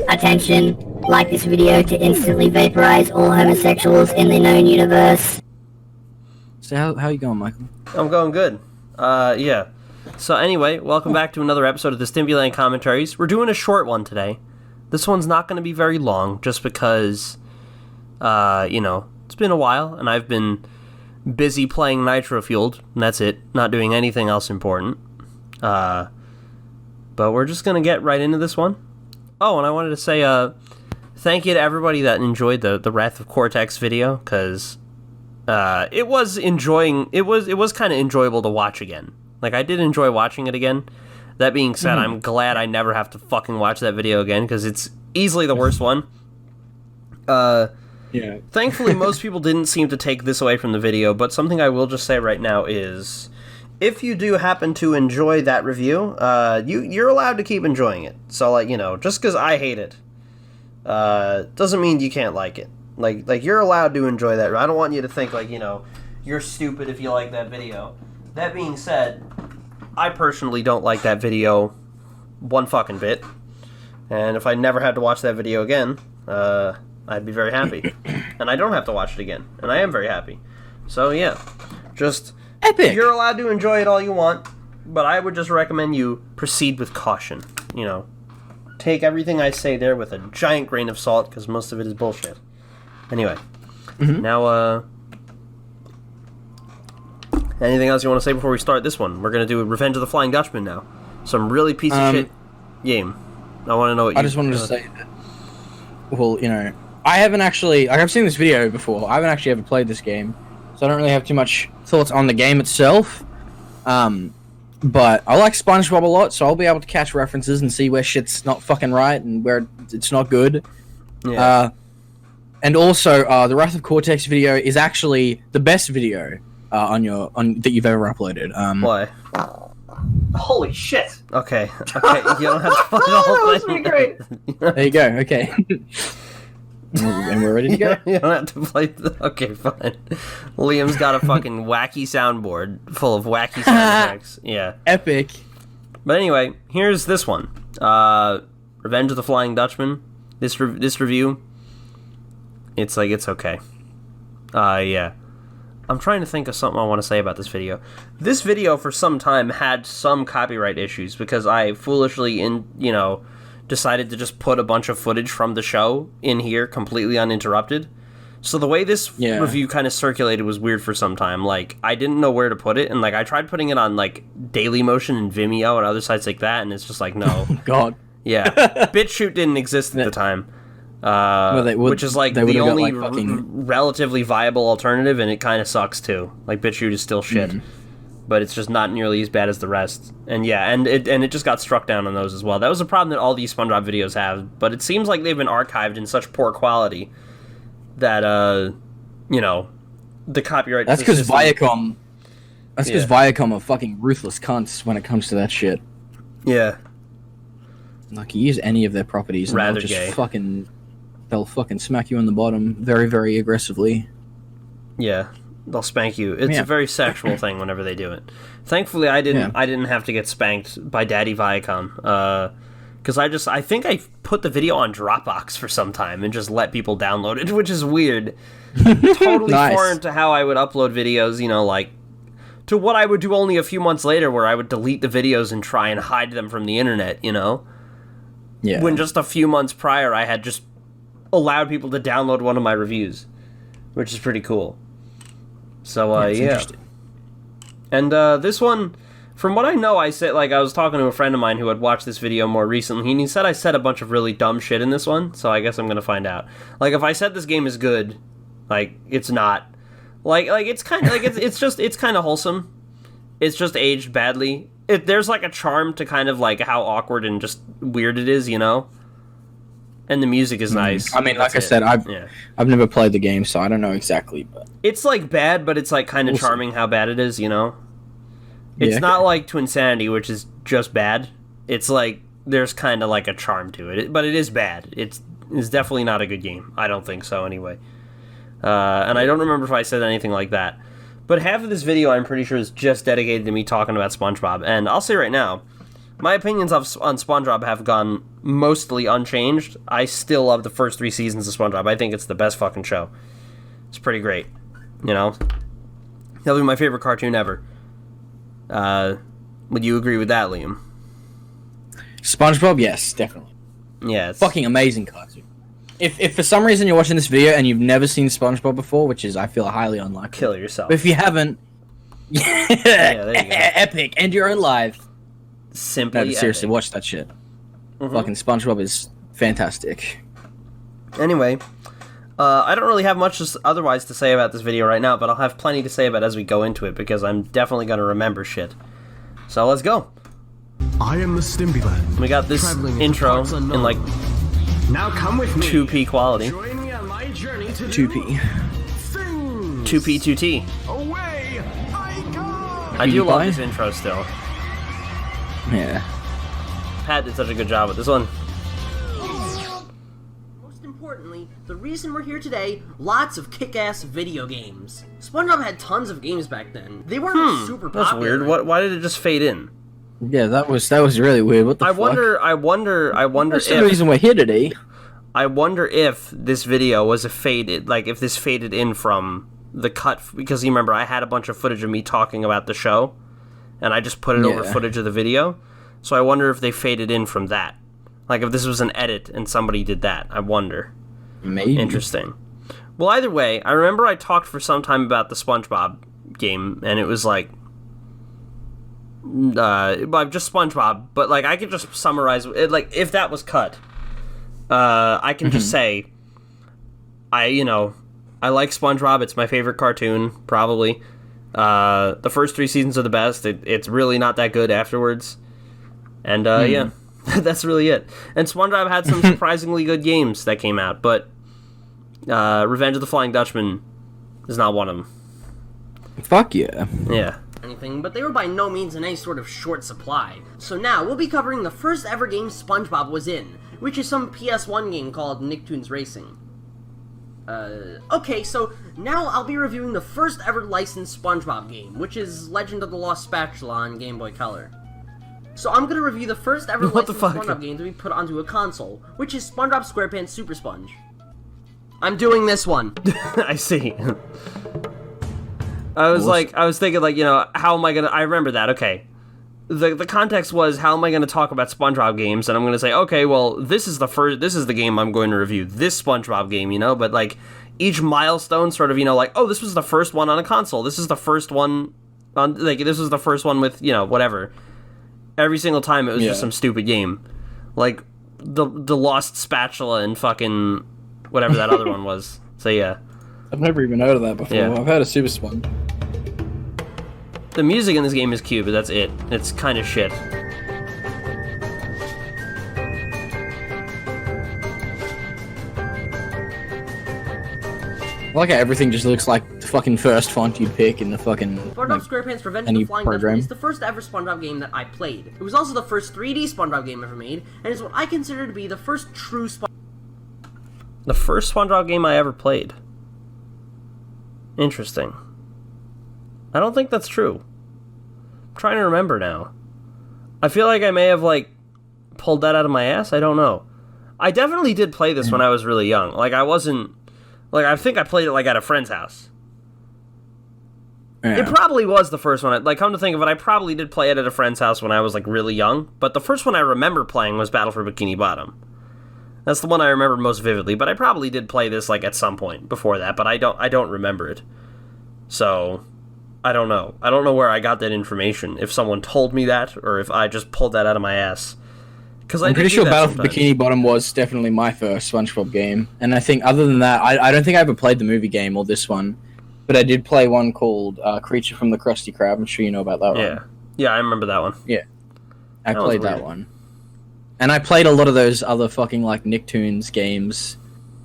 Attention, like this video to instantly vaporize all homosexuals in the known universe. So how you going, Michael? I'm going good. Yeah. So anyway, welcome back to another episode of the STIMPYLAND commentaries. We're doing a short one today. This one's not going to be very long, just because, it's been a while, and I've been busy playing Nitro Fueled, and that's it. Not doing anything else important. But we're just going to get right into this one. Oh, and I wanted to say, thank you to everybody that enjoyed the Wrath of Cortex video, because it was kind of enjoyable to watch again. Like, I did enjoy watching it again. That being said, I'm glad I never have to fucking watch that video again, because it's easily the worst one. Yeah. Thankfully, most people didn't seem to take this away from the video, but something I will just say right now is, if you do happen to enjoy that review, you're allowed to keep enjoying it. So, like, just because I hate it, doesn't mean you can't like it. Like, you're allowed to enjoy that. I don't want you to think, like, you're stupid if you like that video. That being said, I personally don't like that video one fucking bit. And if I never had to watch that video again, I'd be very happy. And I don't have to watch it again. And I am very happy. So, yeah. Just, Epic! You're allowed to enjoy it all you want, but I would just recommend you proceed with caution. Take everything I say there with a giant grain of salt, because most of it is bullshit. Anyway. Now, anything else you want to say before we start this one? We're going to do Revenge of the Flying Dutchman now. Some really piece of shit game. I want to know what I just wanted to say that, well, I haven't actually, like, I've seen this video before. I haven't actually ever played this game, so I don't really have too much thoughts on the game itself. But I like SpongeBob a lot, so I'll be able to catch references and see where shit's not fucking right and where it's not good. Yeah. And also, the Wrath of Cortex video is actually the best video on that you've ever uploaded. Why? Holy shit! Okay, you don't have to play the whole thing. Great. There you go. Okay. And we're ready to go. You don't have to play. Okay, fine. Liam's got a fucking wacky soundboard full of wacky sound effects. Yeah. Epic. But anyway, here's this one. Revenge of the Flying Dutchman. This review. It's okay. Yeah. I'm trying to think of something I want to say about this video. This video, for some time, had some copyright issues because I foolishly, decided to just put a bunch of footage from the show in here completely uninterrupted. So the way this review kind of circulated was weird for some time. Like, I didn't know where to put it, and, like, I tried putting it on, like, Dailymotion and Vimeo and other sites like that, and it's just like, no. God. Yeah. BitChute didn't exist at the time. Which is like the only relatively viable alternative, and it kind of sucks too. Like, BitChute is still shit, but it's just not nearly as bad as the rest. And yeah, and it just got struck down on those as well. That was a problem that all these SpongeBob videos have, but it seems like they've been archived in such poor quality that the copyright. That's because Viacom. That's because Viacom are fucking ruthless cunts when it comes to that shit. Yeah. Like, you use any of their properties, and Rather they'll just gay. They'll fucking smack you on the bottom very, very aggressively. Yeah, they'll spank you. It's a very sexual thing whenever they do it. Thankfully, I didn't have to get spanked by Daddy Viacom. Because I think I put the video on Dropbox for some time and just let people download it, which is weird. Totally Nice. foreign to how I would upload videos, like, to what I would do only a few months later, where I would delete the videos and try and hide them from the internet, Yeah. When just a few months prior, I had just allowed people to download one of my reviews, which is pretty cool. So, yeah. And this one, from what I know, I was talking to a friend of mine who had watched this video more recently, and he said I said a bunch of really dumb shit in this one, so I guess I'm gonna find out. Like, if I said this game is good, like, it's not. Like it's kind of, like, it's kind of wholesome. It's just aged badly. There's, like, a charm to kind of, like, how awkward and just weird it is, And the music is nice. I mean, like I said, I've never played the game, so I don't know exactly. But it's, like, bad, but it's, like, kind of charming how bad it is, It's not like Twinsanity, which is just bad. It's, like, there's kind of, like, a charm to it. But it is bad. It's definitely not a good game. I don't think so, anyway. And I don't remember if I said anything like that. But half of this video, I'm pretty sure, is just dedicated to me talking about SpongeBob. And I'll say right now, My opinions on SpongeBob have gone mostly unchanged. I still love the first 3 seasons of SpongeBob. I think it's the best fucking show. It's pretty great. You know? That'll be my favorite cartoon ever. Would you agree with that, Liam? SpongeBob, yes, definitely. Yeah, it's Fucking amazing cartoon. If for some reason you're watching this video and you've never seen SpongeBob before, which is, I feel, highly unlikely. Kill yourself. But if you haven't... Yeah, there you go. Epic. End your own life. Simply No, seriously, epic. watch that shit. Fucking SpongeBob is fantastic. Anyway, I don't really have much otherwise to say about this video right now, but I'll have plenty to say about it as we go into it, because I'm definitely going to remember shit. So let's go. I am the STIMPYLAND. We got this traveling intro parts unknown. in like Now come with me. 2p quality. Join me on my journey to 2p. things. 2p, 2t. Away I go. I do love PewDiePie? this intro still. Yeah. Pat did such a good job with this one. Most importantly, the reason we're here today, lots of kick-ass video games. SpongeBob had tons of games back then. They weren't super popular. That's weird. Why did it just fade in? Yeah, that was really weird. What the I fuck? wonder That's the if reason we're here today. I wonder if this video was a faded, like if this faded in from the cut, because you remember I had a bunch of footage of me talking about the show, and I just put it over Yeah. footage of the video. So I wonder if they faded in from that, like if this was an edit and somebody did that. I wonder. Maybe. Interesting. Well, either way, I remember I talked for some time about the SpongeBob game, and it was like, just SpongeBob, but like I could just summarize it. Like if that was cut, I can just say, I like SpongeBob. It's my favorite cartoon, probably. The first 3 seasons are the best. It's really not that good afterwards, and yeah, that's really it. And SpongeBob had some surprisingly good games that came out, but Revenge of the Flying Dutchman is not one of them. Fuck yeah. Yeah. Anything, but they were by no means in any sort of short supply. So now, we'll be covering the first ever game SpongeBob was in, which is some PS1 game called Nicktoons Racing. Okay, so now I'll be reviewing the first ever licensed SpongeBob game, which is Legend of the Lost Spatula on Game Boy Color. So I'm gonna review the first ever What the licensed fuck? SpongeBob game to be put onto a console, which is SpongeBob SquarePants Super Sponge. I'm doing this one. I see. I was thinking, like, how am I gonna... I remember that, okay. The context was, how am I gonna talk about SpongeBob games? And I'm gonna say, okay, well, this is the game I'm going to review. This SpongeBob game, but, like, each milestone sort of, like, oh, this was the first one on a console. This is the first one on... Like, this was the first one with, whatever. Every single time it was just some stupid game. Like, the Lost Spatula and fucking... whatever that other one was. So, yeah. I've never even heard of that before. Yeah. I've heard of Super Sponge. The music in this game is cute, but that's it. It's kind of shit. I like how everything just looks like the fucking first font you'd pick in the fucking... SpongeBob like, SquarePants Revenge of any the Flying program. Dutchman is the first ever SpongeBob game that I played. It was also the first 3D SpongeBob game ever made, and is what I consider to be the first true The first SpongeBob game I ever played. Interesting. I don't think that's true. I'm trying to remember now. I feel like I may have, like, pulled that out of my ass. I don't know. I definitely did play this when I was really young. Like, I wasn't... Like, I think I played it, like, at a friend's house. Yeah. It probably was the first one. Like, come to think of it, I probably did play it at a friend's house when I was, like, really young. But the first one I remember playing was Battle for Bikini Bottom. That's the one I remember most vividly. But I probably did play this, like, at some point before that. But I don't remember it. So, I don't know. I don't know where I got that information. If someone told me that, or if I just pulled that out of my ass. Because I'm pretty sure Battle for Bikini Bottom was definitely my first SpongeBob game. And I think, other than that, I don't think I ever played the movie game or this one. But I did play one called Creature from the Krusty Krab. I'm sure you know about that one. Yeah. Yeah, I remember that one. Yeah. I That was played weird. that one. And I played a lot of those other fucking, like, Nicktoons games.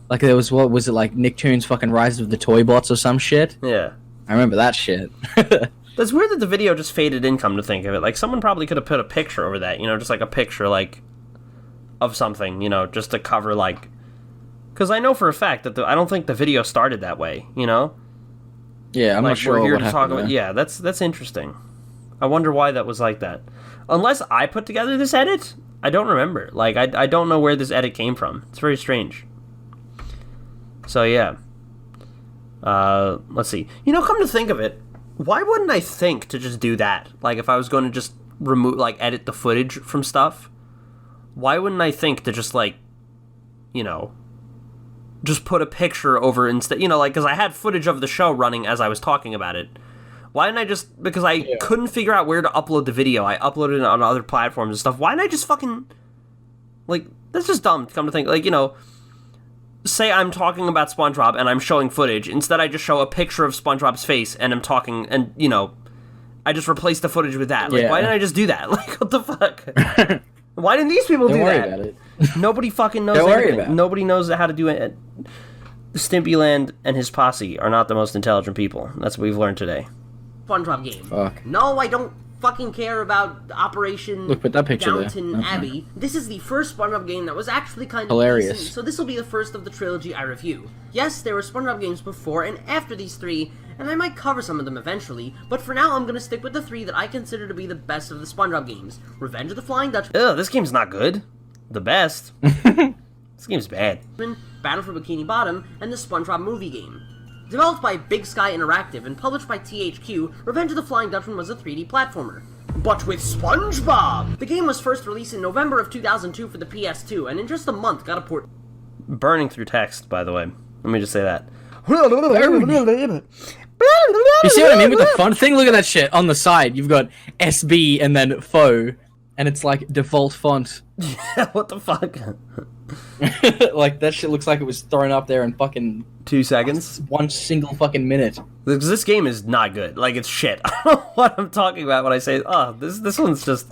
Like, there was, what was it, like, Nicktoons fucking Rise of the Toy Bots or some shit? Yeah. I remember that shit. That's weird that the video just faded in, come to think of it. Like, someone probably could have put a picture over that, just like a picture, like, of something, just to cover, like... Because I know for a fact that I don't think the video started that way, Yeah, I'm like, not sure we're here what to talk happened about... there. Yeah, that's interesting. I wonder why that was like that. Unless I put together this edit, I don't remember. Like, I don't know where this edit came from. It's very strange. So, yeah. Let's see. You know, come to think of it, why wouldn't I think to just do that? Like, if I was going to just remove, like, edit the footage from stuff, why wouldn't I think to just, like, you know, just put a picture over instead, you know, like, because I had footage of the show running as I was talking about it. Why didn't I just, because I couldn't figure out where to upload the video, I uploaded it on other platforms and stuff, why didn't I just fucking, like, that's just dumb, come to think, like, you know, say I'm talking about SpongeBob and I'm showing footage, instead I just show a picture of SpongeBob's face and I'm talking, and, you know, I just replaced the footage with that. Like, why didn't I just do that? Like, what the fuck? Why didn't these people do that? Don't worry about it. Nobody fucking knows anything. Nobody knows how to do it. STIMPYLAND and his posse are not the most intelligent people. That's what we've learned today. SpongeBob game. Fuck. No, I don't fucking care about Operation Look, put that picture Downton there. Abbey. This is the first SpongeBob game that was actually kind of Hilarious. decent, so this will be the first of the trilogy I review. Yes, there were SpongeBob games before and after these three, and I might cover some of them eventually, but for now I'm gonna stick with the three that I consider to be the best of the SpongeBob games. Revenge of the Flying Dutchman. Ugh, this game's not good. The best. This game's bad. Battle for Bikini Bottom, and the SpongeBob movie game. Developed by Big Sky Interactive and published by THQ, Revenge of the Flying Dutchman was a 3D platformer. But with SpongeBob! The game was first released in November of 2002 for the PS2, and in just a month got a port. Burning through text, by the way. Let me just say that. You see what I mean with the font thing? Look at that shit. On the side, you've got SB and then faux, and it's like default font. What the fuck? Like, that shit looks like it was thrown up there in fucking 2 seconds? one single fucking minute. Because this game is not good. Like, it's shit. I don't know what I'm talking about when I say, oh, this one's just,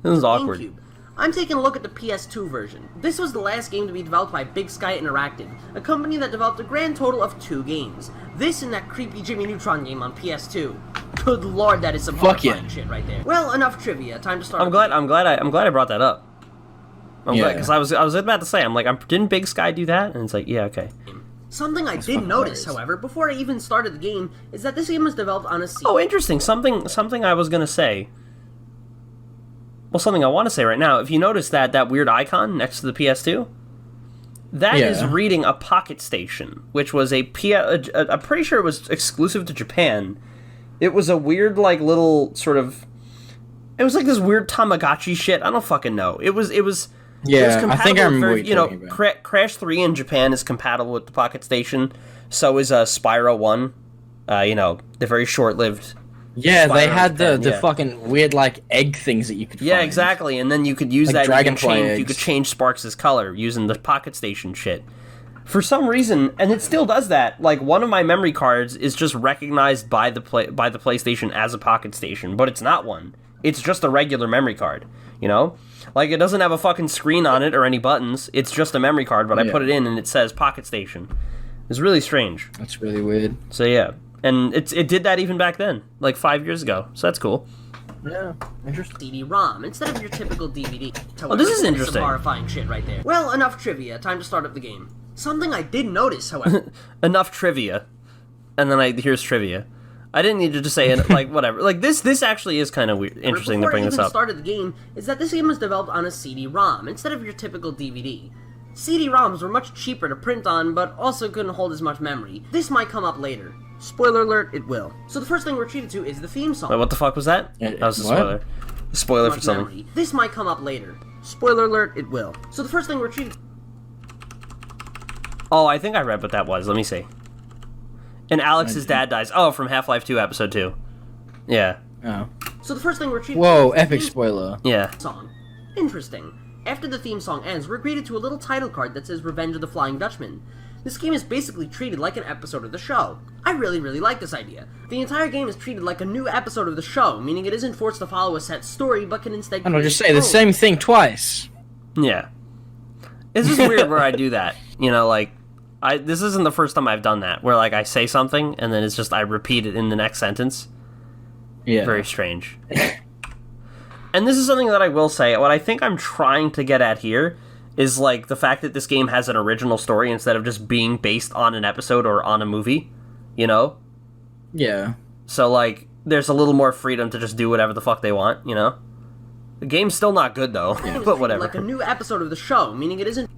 this is awkward. GameCube. I'm taking a look at the PS2 version. This was the last game to be developed by Big Sky Interactive, a company that developed a grand total of 2 games. This and that creepy Jimmy Neutron game on PS2. Good lord, that is some horrifying shit right there. Well, enough trivia. Time to start. I'm glad I brought that up. I'm glad, because I was about to say, I'm like, didn't Big Sky do that? And it's like, yeah, okay. Something I did notice, however, before I even started the game, is that this game was developed on a CD. Oh, interesting. Something I was gonna say. Well, something I want to say right now. If you notice that weird icon next to the PS2, that is reading a Pocket Station, which was I'm pretty sure it was exclusive to Japan. It was a weird, like, little sort of. It was like this weird Tamagotchi shit. I don't fucking know. It was. Yeah, I think I remember what you you're know, talking about. Crash 3 in Japan is compatible with the Pocket Station. So is Spyro 1. You know, the very short-lived. Yeah, Spyro they had Japan, the fucking weird, like, egg things that you could find. Yeah, exactly. And then you could use Like that. dragonfly You could eggs. change Sparks' color using the Pocket Station shit. For some reason, and it still does that. Like, one of my memory cards is just recognized by the PlayStation as a Pocket Station, but it's not one. It's just a regular memory card. You know? Like, it doesn't have a fucking screen on it or any buttons. It's just a memory card, but I put it in and it says Pocket Station. It's really strange. That's really weird. So, yeah. And it did that even back then, like 5 years ago. So that's cool. Yeah, interesting. CD-ROM instead of your typical DVD. Oh, this is Some interesting. horrifying shit right there. Well, enough trivia. Time to start up the game. Something I did notice, however. Enough trivia. And then here's trivia. I didn't need to just say it, like, whatever. Like, this actually is kind of weird, interesting to bring this Before I even up. started the game, is that this game was developed on a CD-ROM instead of your typical DVD. CD-ROMs were much cheaper to print on, but also couldn't hold as much memory. This might come up later. Spoiler alert, it will. So the first thing we're treated to is the theme song. Wait, what the fuck was that? That was a What? spoiler. Spoiler for Much something. memory. This might come up later. Spoiler alert, it will. So the first thing we're treated. Oh, I think I read what that was. Let me see. And Alex's dad dies. Oh, from Half-Life 2 Episode 2. Yeah. Oh. So the first thing we're treated. Whoa, to is the epic theme spoiler. Yeah. song. Interesting. After the theme song ends, we're greeted to a little title card that says Revenge of the Flying Dutchman. This game is basically treated like an episode of the show. I really like this idea. The entire game is treated like a new episode of the show, meaning it isn't forced to follow a set story, but can instead... And I'll just say create the its own. same thing twice. Yeah. It's just weird where I do that. You know, like, this isn't the first time I've done that, where, like, I say something, and then it's just I repeat it in the next sentence. Yeah. Very strange. And this is something that I will say, what I think I'm trying to get at here is, like, the fact that this game has an original story instead of just being based on an episode or on a movie, you know? Yeah. So, like, there's a little more freedom to just do whatever the fuck they want, you know? The game's still not good, though, but whatever. Like a new episode of the show, meaning it isn't...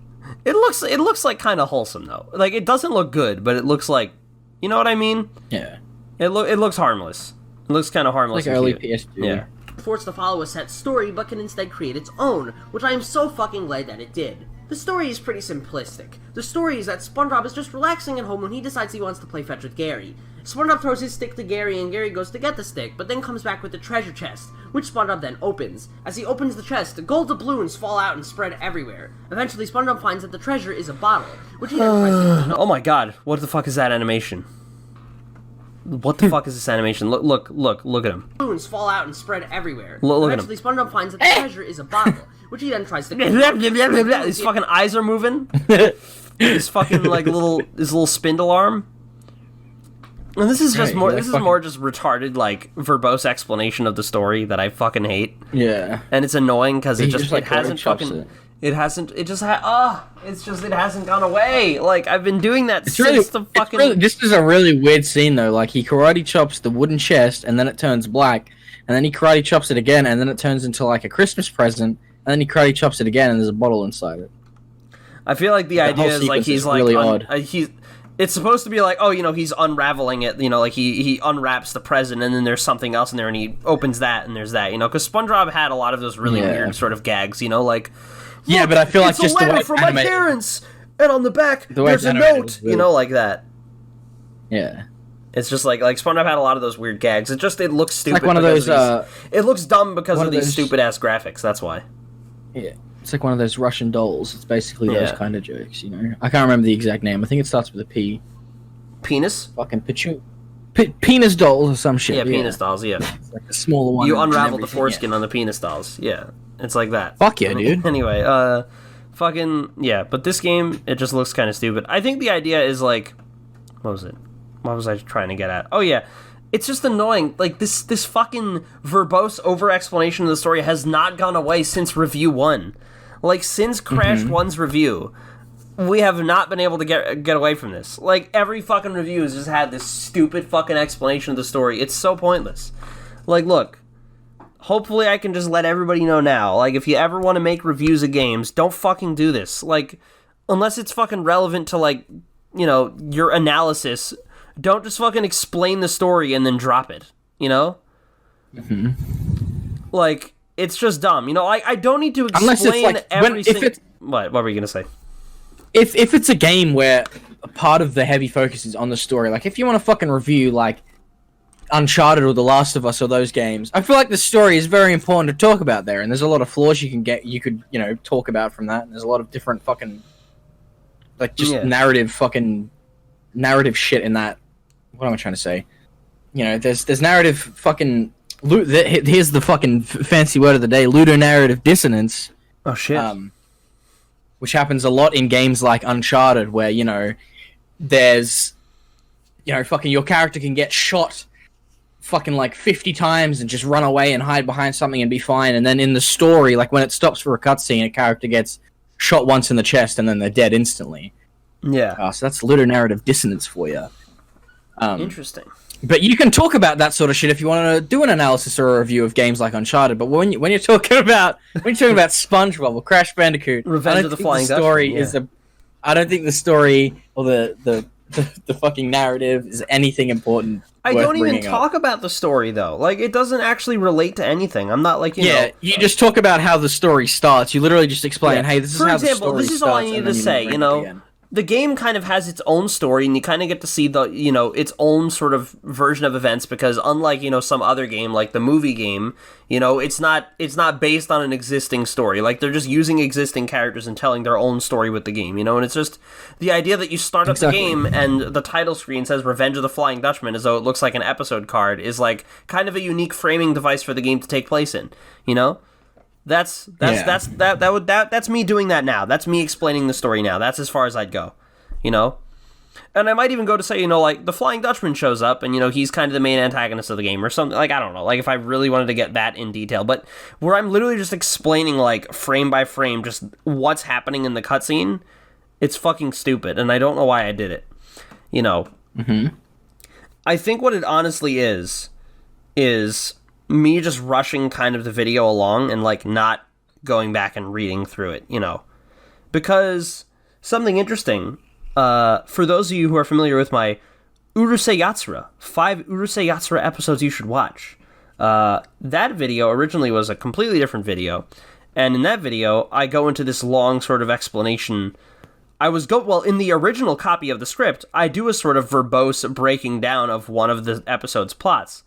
It looks like kind of wholesome, though. Like, it doesn't look good, but it looks like... You know what I mean? Yeah. It looks harmless. It looks kind of harmless. Like and early cute. PS2. Yeah. forced to follow a set story, but can instead create its own, which I am so fucking glad that it did. The story is pretty simplistic. The story is that SpongeBob is just relaxing at home when he decides he wants to play fetch with Gary. SpongeBob throws his stick to Gary and Gary goes to get the stick, but then comes back with the treasure chest, which SpongeBob then opens. As he opens the chest, the gold doubloons fall out and spread everywhere. Eventually, SpongeBob finds that the treasure is a bottle, which he then tries to... Oh my god, what the fuck is that animation? What the fuck is this animation? Look at him. Doubloons fall out and spread everywhere. Look at him. Eventually, SpongeBob finds that the treasure is a bottle, which he then tries to... His fucking eyes are moving. His fucking like his little spindle arm. And this is just more. This is more just retarded, like verbose explanation of the story that I fucking hate. Yeah, and it's annoying because it like, hasn't fucking. It hasn't. It just it hasn't gone away. Like I've been doing that since the fucking. This is a really weird scene though. Like he karate chops the wooden chest, and then it turns black, and then he karate chops it again, and then it turns into like a Christmas present, and then he karate chops it again, and there's a bottle inside it. I feel like the idea is like he's like really odd. It's supposed to be like, oh, you know, he's unraveling it, you know, like he unwraps the present and then there's something else in there and he opens that and there's that, you know, because SpongeBob had a lot of those really weird sort of gags, you know, like, yeah, but I feel like just a letter from my parents, and on the back there's a note, you know, like that. Yeah, it's just like SpongeBob had a lot of those weird gags. It looks stupid. Like one of those. It looks dumb because of these stupid ass graphics. That's why. Yeah. It's like one of those Russian dolls. It's basically those kind of jokes, you know. I can't remember the exact name. I think it starts with a P. Penis? Fucking penis dolls or some shit. Yeah, penis dolls, yeah. It's like a smaller one. You unravel the foreskin on the penis dolls. Yeah. It's like that. Fuck yeah, dude. Anyway, fucking, yeah. But this game, it just looks kind of stupid. I think the idea is like, what was it? What was I trying to get at? Oh, yeah. It's just annoying. Like, this fucking verbose over-explanation of the story has not gone away since Review 1. Like, since Crash 1's review, we have not been able to get away from this. Like, every fucking review has just had this stupid fucking explanation of the story. It's so pointless. Like, look, hopefully I can just let everybody know now. Like, if you ever want to make reviews of games, don't fucking do this. Like, unless it's fucking relevant to, like, you know, your analysis, don't just fucking explain the story and then drop it, you know? Like... It's just dumb, you know. I don't need to explain every single. What were you gonna say? If it's a game where part of the heavy focus is on the story, like if you want to fucking review like Uncharted or The Last of Us or those games, I feel like the story is very important to talk about there, and there's a lot of flaws you could talk about from that, and there's a lot of different fucking like just narrative shit in that. What am I trying to say? You know, there's narrative fucking. Here's the fucking fancy word of the day: ludonarrative dissonance. Oh shit! Which happens a lot in games like Uncharted, where there's fucking your character can get shot fucking like 50 times and just run away and hide behind something and be fine, and then in the story, like when it stops for a cutscene, a character gets shot once in the chest and then they're dead instantly. Yeah. So that's ludonarrative dissonance for you. Interesting. But you can talk about that sort of shit if you want to do an analysis or a review of games like Uncharted. But when you're talking about SpongeBob or Crash Bandicoot, Revenge of the Flying Dutchman, I don't think the story or the fucking narrative is anything important. I don't even talk about the story though. Like it doesn't actually relate to anything. I'm not like you know. You just talk about how the story starts. You literally just explain, hey, this is how the story starts. For example, this is all I need to say. You know. The game kind of has its own story, and you kind of get to see its own sort of version of events, because unlike, some other game, like the movie game, it's not based on an existing story. Like, they're just using existing characters and telling their own story with the game, and it's just the idea that you start up the game and the title screen says Revenge of the Flying Dutchman as though it looks like an episode card is, like, kind of a unique framing device for the game to take place in, That's me doing that now. That's me explaining the story now. That's as far as I'd go, And I might even go to say, like, the Flying Dutchman shows up, and, he's kind of the main antagonist of the game, or something. Like, I don't know. Like, if I really wanted to get that in detail. But where I'm literally just explaining, like, frame by frame, just what's happening in the cutscene, it's fucking stupid, and I don't know why I did it. I think what it honestly is is me just rushing kind of the video along and, like, not going back and reading through it, you know. Because something interesting, for those of you who are familiar with my Urusei Yatsura, 5 Urusei Yatsura episodes you should watch. That video originally was a completely different video, and in that video, I go into this long sort of explanation. In the original copy of the script, I do a sort of verbose breaking down of one of the episode's plots.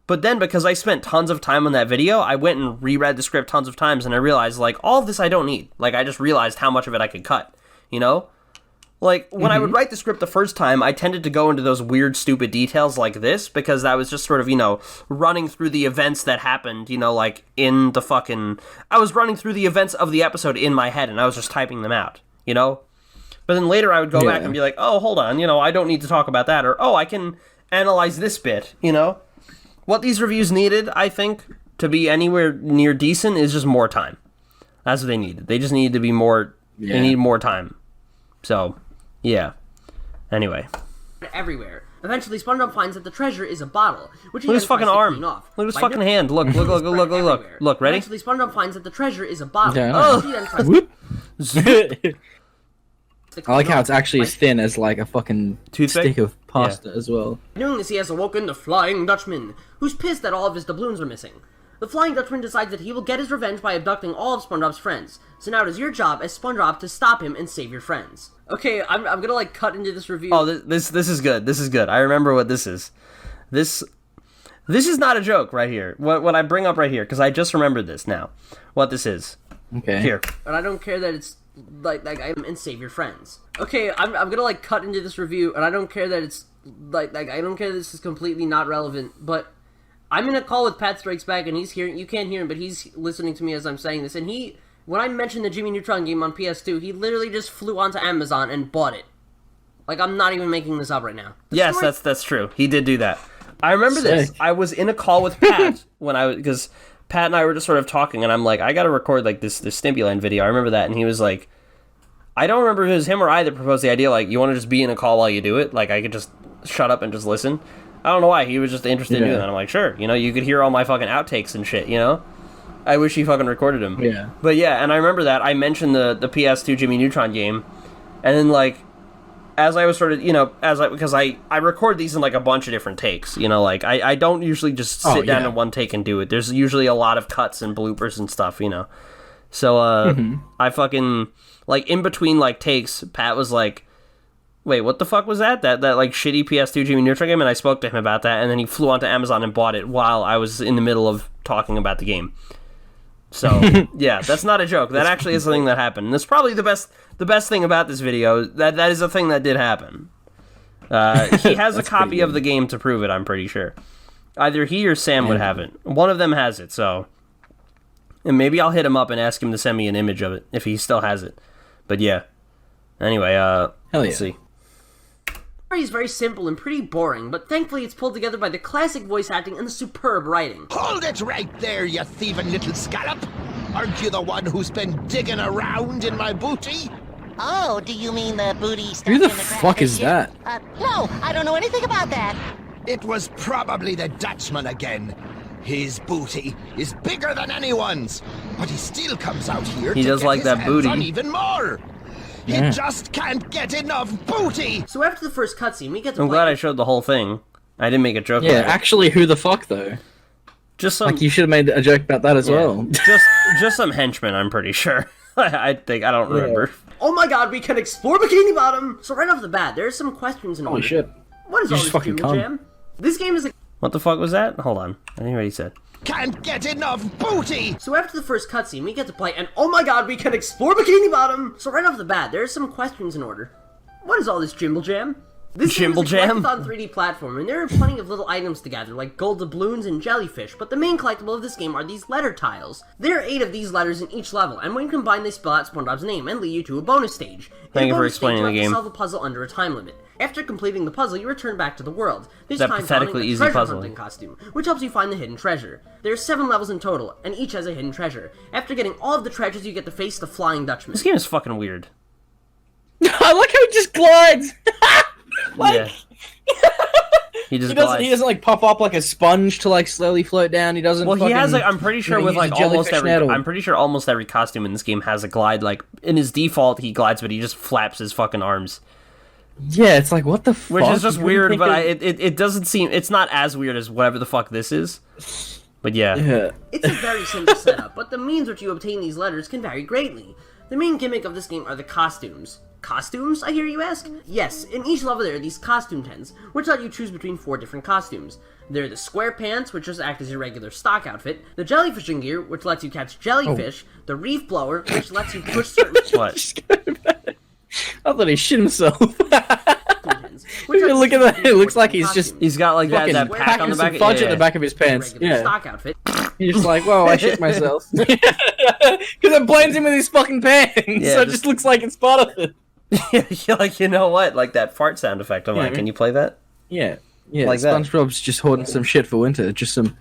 But then, because I spent tons of time on that video, I went and reread the script tons of times, and I realized, like, all of this I don't need. Like, I just realized how much of it I could cut, you know? Like, when I would write the script the first time, I tended to go into those weird, stupid details like this, because I was just sort of, you know, running through the events that happened, you know, like, in the fucking... I was running through the events of the episode in my head, and I was just typing them out, you know? But then later I would go back and be like, oh, hold on, you know, I don't need to talk about that, or, oh, I can analyze this bit, you know? What these reviews needed, I think, to be anywhere near decent is just more time. That's what they needed. They just needed to be more... Yeah. They need more time. So, yeah. Anyway. Everywhere. Eventually, SpongeBob finds that the treasure is a bottle, which he look at his fucking arm. Off. Look at his fucking hand. Look. Look, ready? Eventually, SpongeBob finds that the treasure is a bottle. Yeah. Which he then tries to I like how it's actually as thin as, like, a fucking toothpick stick of pasta as well. Doing this, he has awoken the Flying Dutchman, who's pissed that all of his doubloons are missing. The Flying Dutchman decides that he will get his revenge by abducting all of SpongeBob's friends. So now it is your job as SpongeBob to stop him and save your friends. Okay, I'm gonna, like, cut into this review. Oh, this is good. This is good. I remember what this is. This is not a joke right here. What I bring up right here, because I just remembered this now. What this is. Okay. Here. But I don't care that it's... like and save your friends. Okay, I'm gonna, like, cut into this review, and I don't care that it's like I don't care that this is completely not relevant, but I'm in a call with Pat Strikes Back, and he's hearing, you can't hear him, but he's listening to me as I'm saying this, and when I mentioned the Jimmy Neutron game on PS2, he literally just flew onto Amazon and bought it. Like, I'm not even making this up right now. Yes, that's true. He did do that. I remember this. I was in a call with Pat because Pat and I were just sort of talking, and I'm like, I gotta record, like, this STIMPYLAND video. I remember that, and he was like, I don't remember if it was him or I that proposed the idea, like, you want to just be in a call while you do it? Like, I could just shut up and just listen. I don't know why. He was just interested in doing that. I'm like, sure. You know, you could hear all my fucking outtakes and shit, you know? I wish he fucking recorded them. Yeah. But yeah, and I remember that. I mentioned the PS2 Jimmy Neutron game, and then, like, as I was sort of, you know, because I record these in, like, a bunch of different takes, you know, like, I don't usually just sit down in one take and do it. There's usually a lot of cuts and bloopers and stuff, you know? So, I fucking, like, in between, like, takes, Pat was like, wait, what the fuck was that? That like, shitty PS2 Jimmy Neutron game? And I spoke to him about that, and then he flew onto Amazon and bought it while I was in the middle of talking about the game. So, yeah, that's not a joke. That actually is a thing that happened. And that's probably the best thing about this video. That is a thing that did happen. He has a copy of the game to prove it, I'm pretty sure. Either he or Sam would have it. One of them has it, so... And maybe I'll hit him up and ask him to send me an image of it, if he still has it. But yeah. Anyway, let's see. The story is very simple and pretty boring, but thankfully it's pulled together by the classic voice acting and the superb writing. Hold it right there, you thieving little scallop! Aren't you the one who's been digging around in my booty? Oh, do you mean the booty stuff Who the in the fuck is that? No, I don't know anything about that. It was probably the Dutchman again. His booty is bigger than anyone's, but he still comes out here He to does get like his that hands booty. on even more. He just can't get enough booty. So after the first cutscene, we get to I'm glad I showed the whole thing. I didn't make a joke Yeah, about it. actually, who the fuck, though? Just some... Like, you should have made a joke about that as well. just some henchmen, I'm pretty sure. I don't remember. Oh my god, we can explore Bikini Bottom! So right off the bat, there are some questions in Holy order. shit. What is You all just this fucking Jimmy come. Jam? This game is a... What the fuck was that? Hold on. I didn't hear what he said. Can't get enough booty. So after the first cutscene, we get to play, and oh my god, we can explore Bikini Bottom! So right off the bat, there are some questions in order. What is all this Jimble Jam? This game Jimble is a Jam? collectathon 3D platform, and there are plenty of little items to gather, like gold doubloons and jellyfish, but the main collectible of this game are these letter tiles. There are 8 of these letters in each level, and when combined they spell out SpongeBob's name and lead you to a bonus stage. Thank you for explaining the game. You have to solve a puzzle under a time limit. After completing the puzzle, you return back to the world, this That time pathetically donning a easy treasure puzzle. hunting costume, which helps you find the hidden treasure. There are 7 levels in total, and each has a hidden treasure. After getting all of the treasures, you get to face the Flying Dutchman. This game is fucking weird. I like how it just glides! Yeah. He just He doesn't like pop up like a sponge to like slowly float down. He doesn't. Well, he has like I'm pretty sure with use like a almost jellyfish every net or- I'm pretty sure almost every costume in this game has a glide. Like in his default, he glides, but he just flaps his fucking arms, Yeah, it's like what the fuck? which is just You weird. think But of- it doesn't seem it's not as weird as whatever the fuck this is. But yeah. Yeah. It's a very simple setup, but the means which you obtain these letters can vary greatly. The main gimmick of this game are the costumes. Costumes, I hear you ask? Yes, in each level there are these costume tents, which let you choose between 4 different costumes. There are the square pants, which just act as your regular stock outfit, the jellyfishing gear, which lets you catch jellyfish, the reef blower, which lets you push certain What? I thought he shit himself. tents. If you look at that, it looks like he's just He's got like that fucking pack on the back. packing some fudge yeah, at the back of his pants. regular Yeah. stock outfit. He's just like, whoa, I shit myself. Because it blends in with his fucking pants, Yeah, so it just- just looks like it's part of it. Yeah, like you know what? Like that fart sound effect. I'm like, can you play that? Yeah. Yeah, Like that. SpongeBob's just hoarding some shit for winter. Just some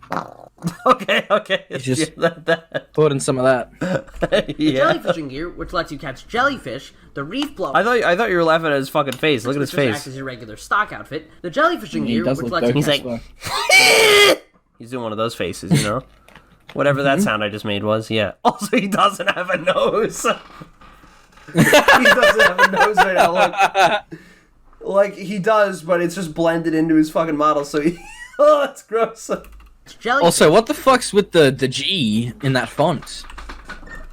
Okay. just- yeah, that. hoarding some of that. Yeah. Jellyfishing gear, which lets you catch jellyfish, the reef blower. I thought you were laughing at his fucking face. Look at his which just acts face. as your regular stock outfit. The jellyfishing He gear, does which look lets you He's dopey like- as well. He's doing one of those faces, you know? Whatever that sound I just made was, yeah. Also, he doesn't have a nose. He doesn't have a nose right now, look. Like, he does, but it's just blended into his fucking model, so he... Oh, that's gross. jellyfish Also, what the fuck's with the G in that font?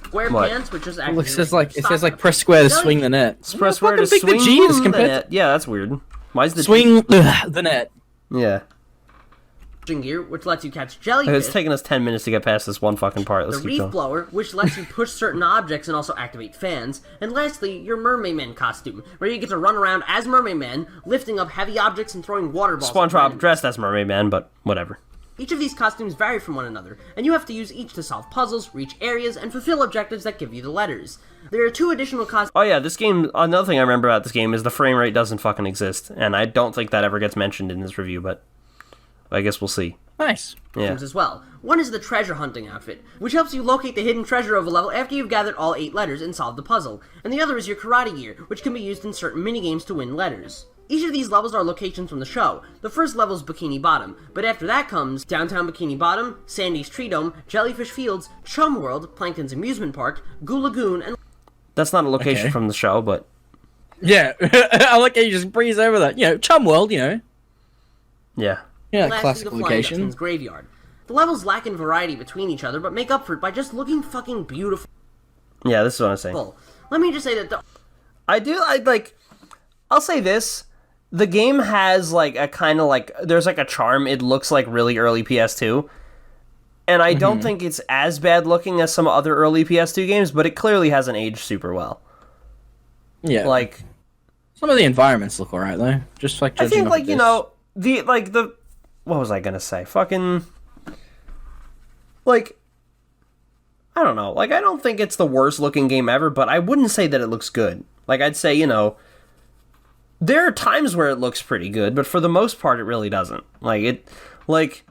square What? pants, which just act It as your says like regular it says stock like outfit. press square to Jelly- swing the net. Press where to fucking big swing the G is the compared net. Yeah, that's weird. Why is the swing the net. Yeah. gear, which lets you catch Okay, jellyfish. it's taking us 10 minutes to get past this one fucking part. The Let's keep reef going. blower, which lets you push certain objects and also activate fans. And lastly, your Mermaid Man costume, where you get to run around as Mermaid Man, lifting up heavy objects and throwing water balls. at SpongeBob enemies. dressed as Mermaid Man, but whatever. Each of these costumes vary from one another, and you have to use each to solve puzzles, reach areas, and fulfill objectives that give you the letters. There are 2 additional costumes. Oh yeah, this game, another thing I remember about this game is the frame rate doesn't fucking exist, and I don't think that ever gets mentioned in this review, but I guess we'll see. Nice. Yeah. As well. One is the treasure hunting outfit, which helps you locate the hidden treasure of a level after you've gathered all 8 letters and solved the puzzle, and the other is your karate gear, which can be used in certain minigames to win letters. Each of these levels are locations from the show. The first level is Bikini Bottom, but after that comes Downtown Bikini Bottom, Sandy's Tree Dome, Jellyfish Fields, Chum World, Plankton's Amusement Park, Goo Lagoon, and That's not a location Okay. from the show, but Yeah, I like how you just breeze over that. You know, Chum World. You know, yeah. yeah, lastly, classic the Flying location. Dutchman's Graveyard. The levels lack in variety between each other, but make up for it by just looking fucking beautiful. Yeah, this is what I'm saying. Let me just say that I'll say this. The game has, like, a kind of, like, there's, like, a charm. It looks like really early PS2. And I don't think it's as bad looking as some other early PS2 games, but it clearly hasn't aged super well. Yeah, Like, some of the environments look alright though. Just like I judging think, off like, of you this. know, the what was I gonna say? Fucking, like, I don't know. Like, I don't think it's the worst looking game ever, but I wouldn't say that it looks good. Like, I'd say, you know, there are times where it looks pretty good, but for the most part, it really doesn't. Like,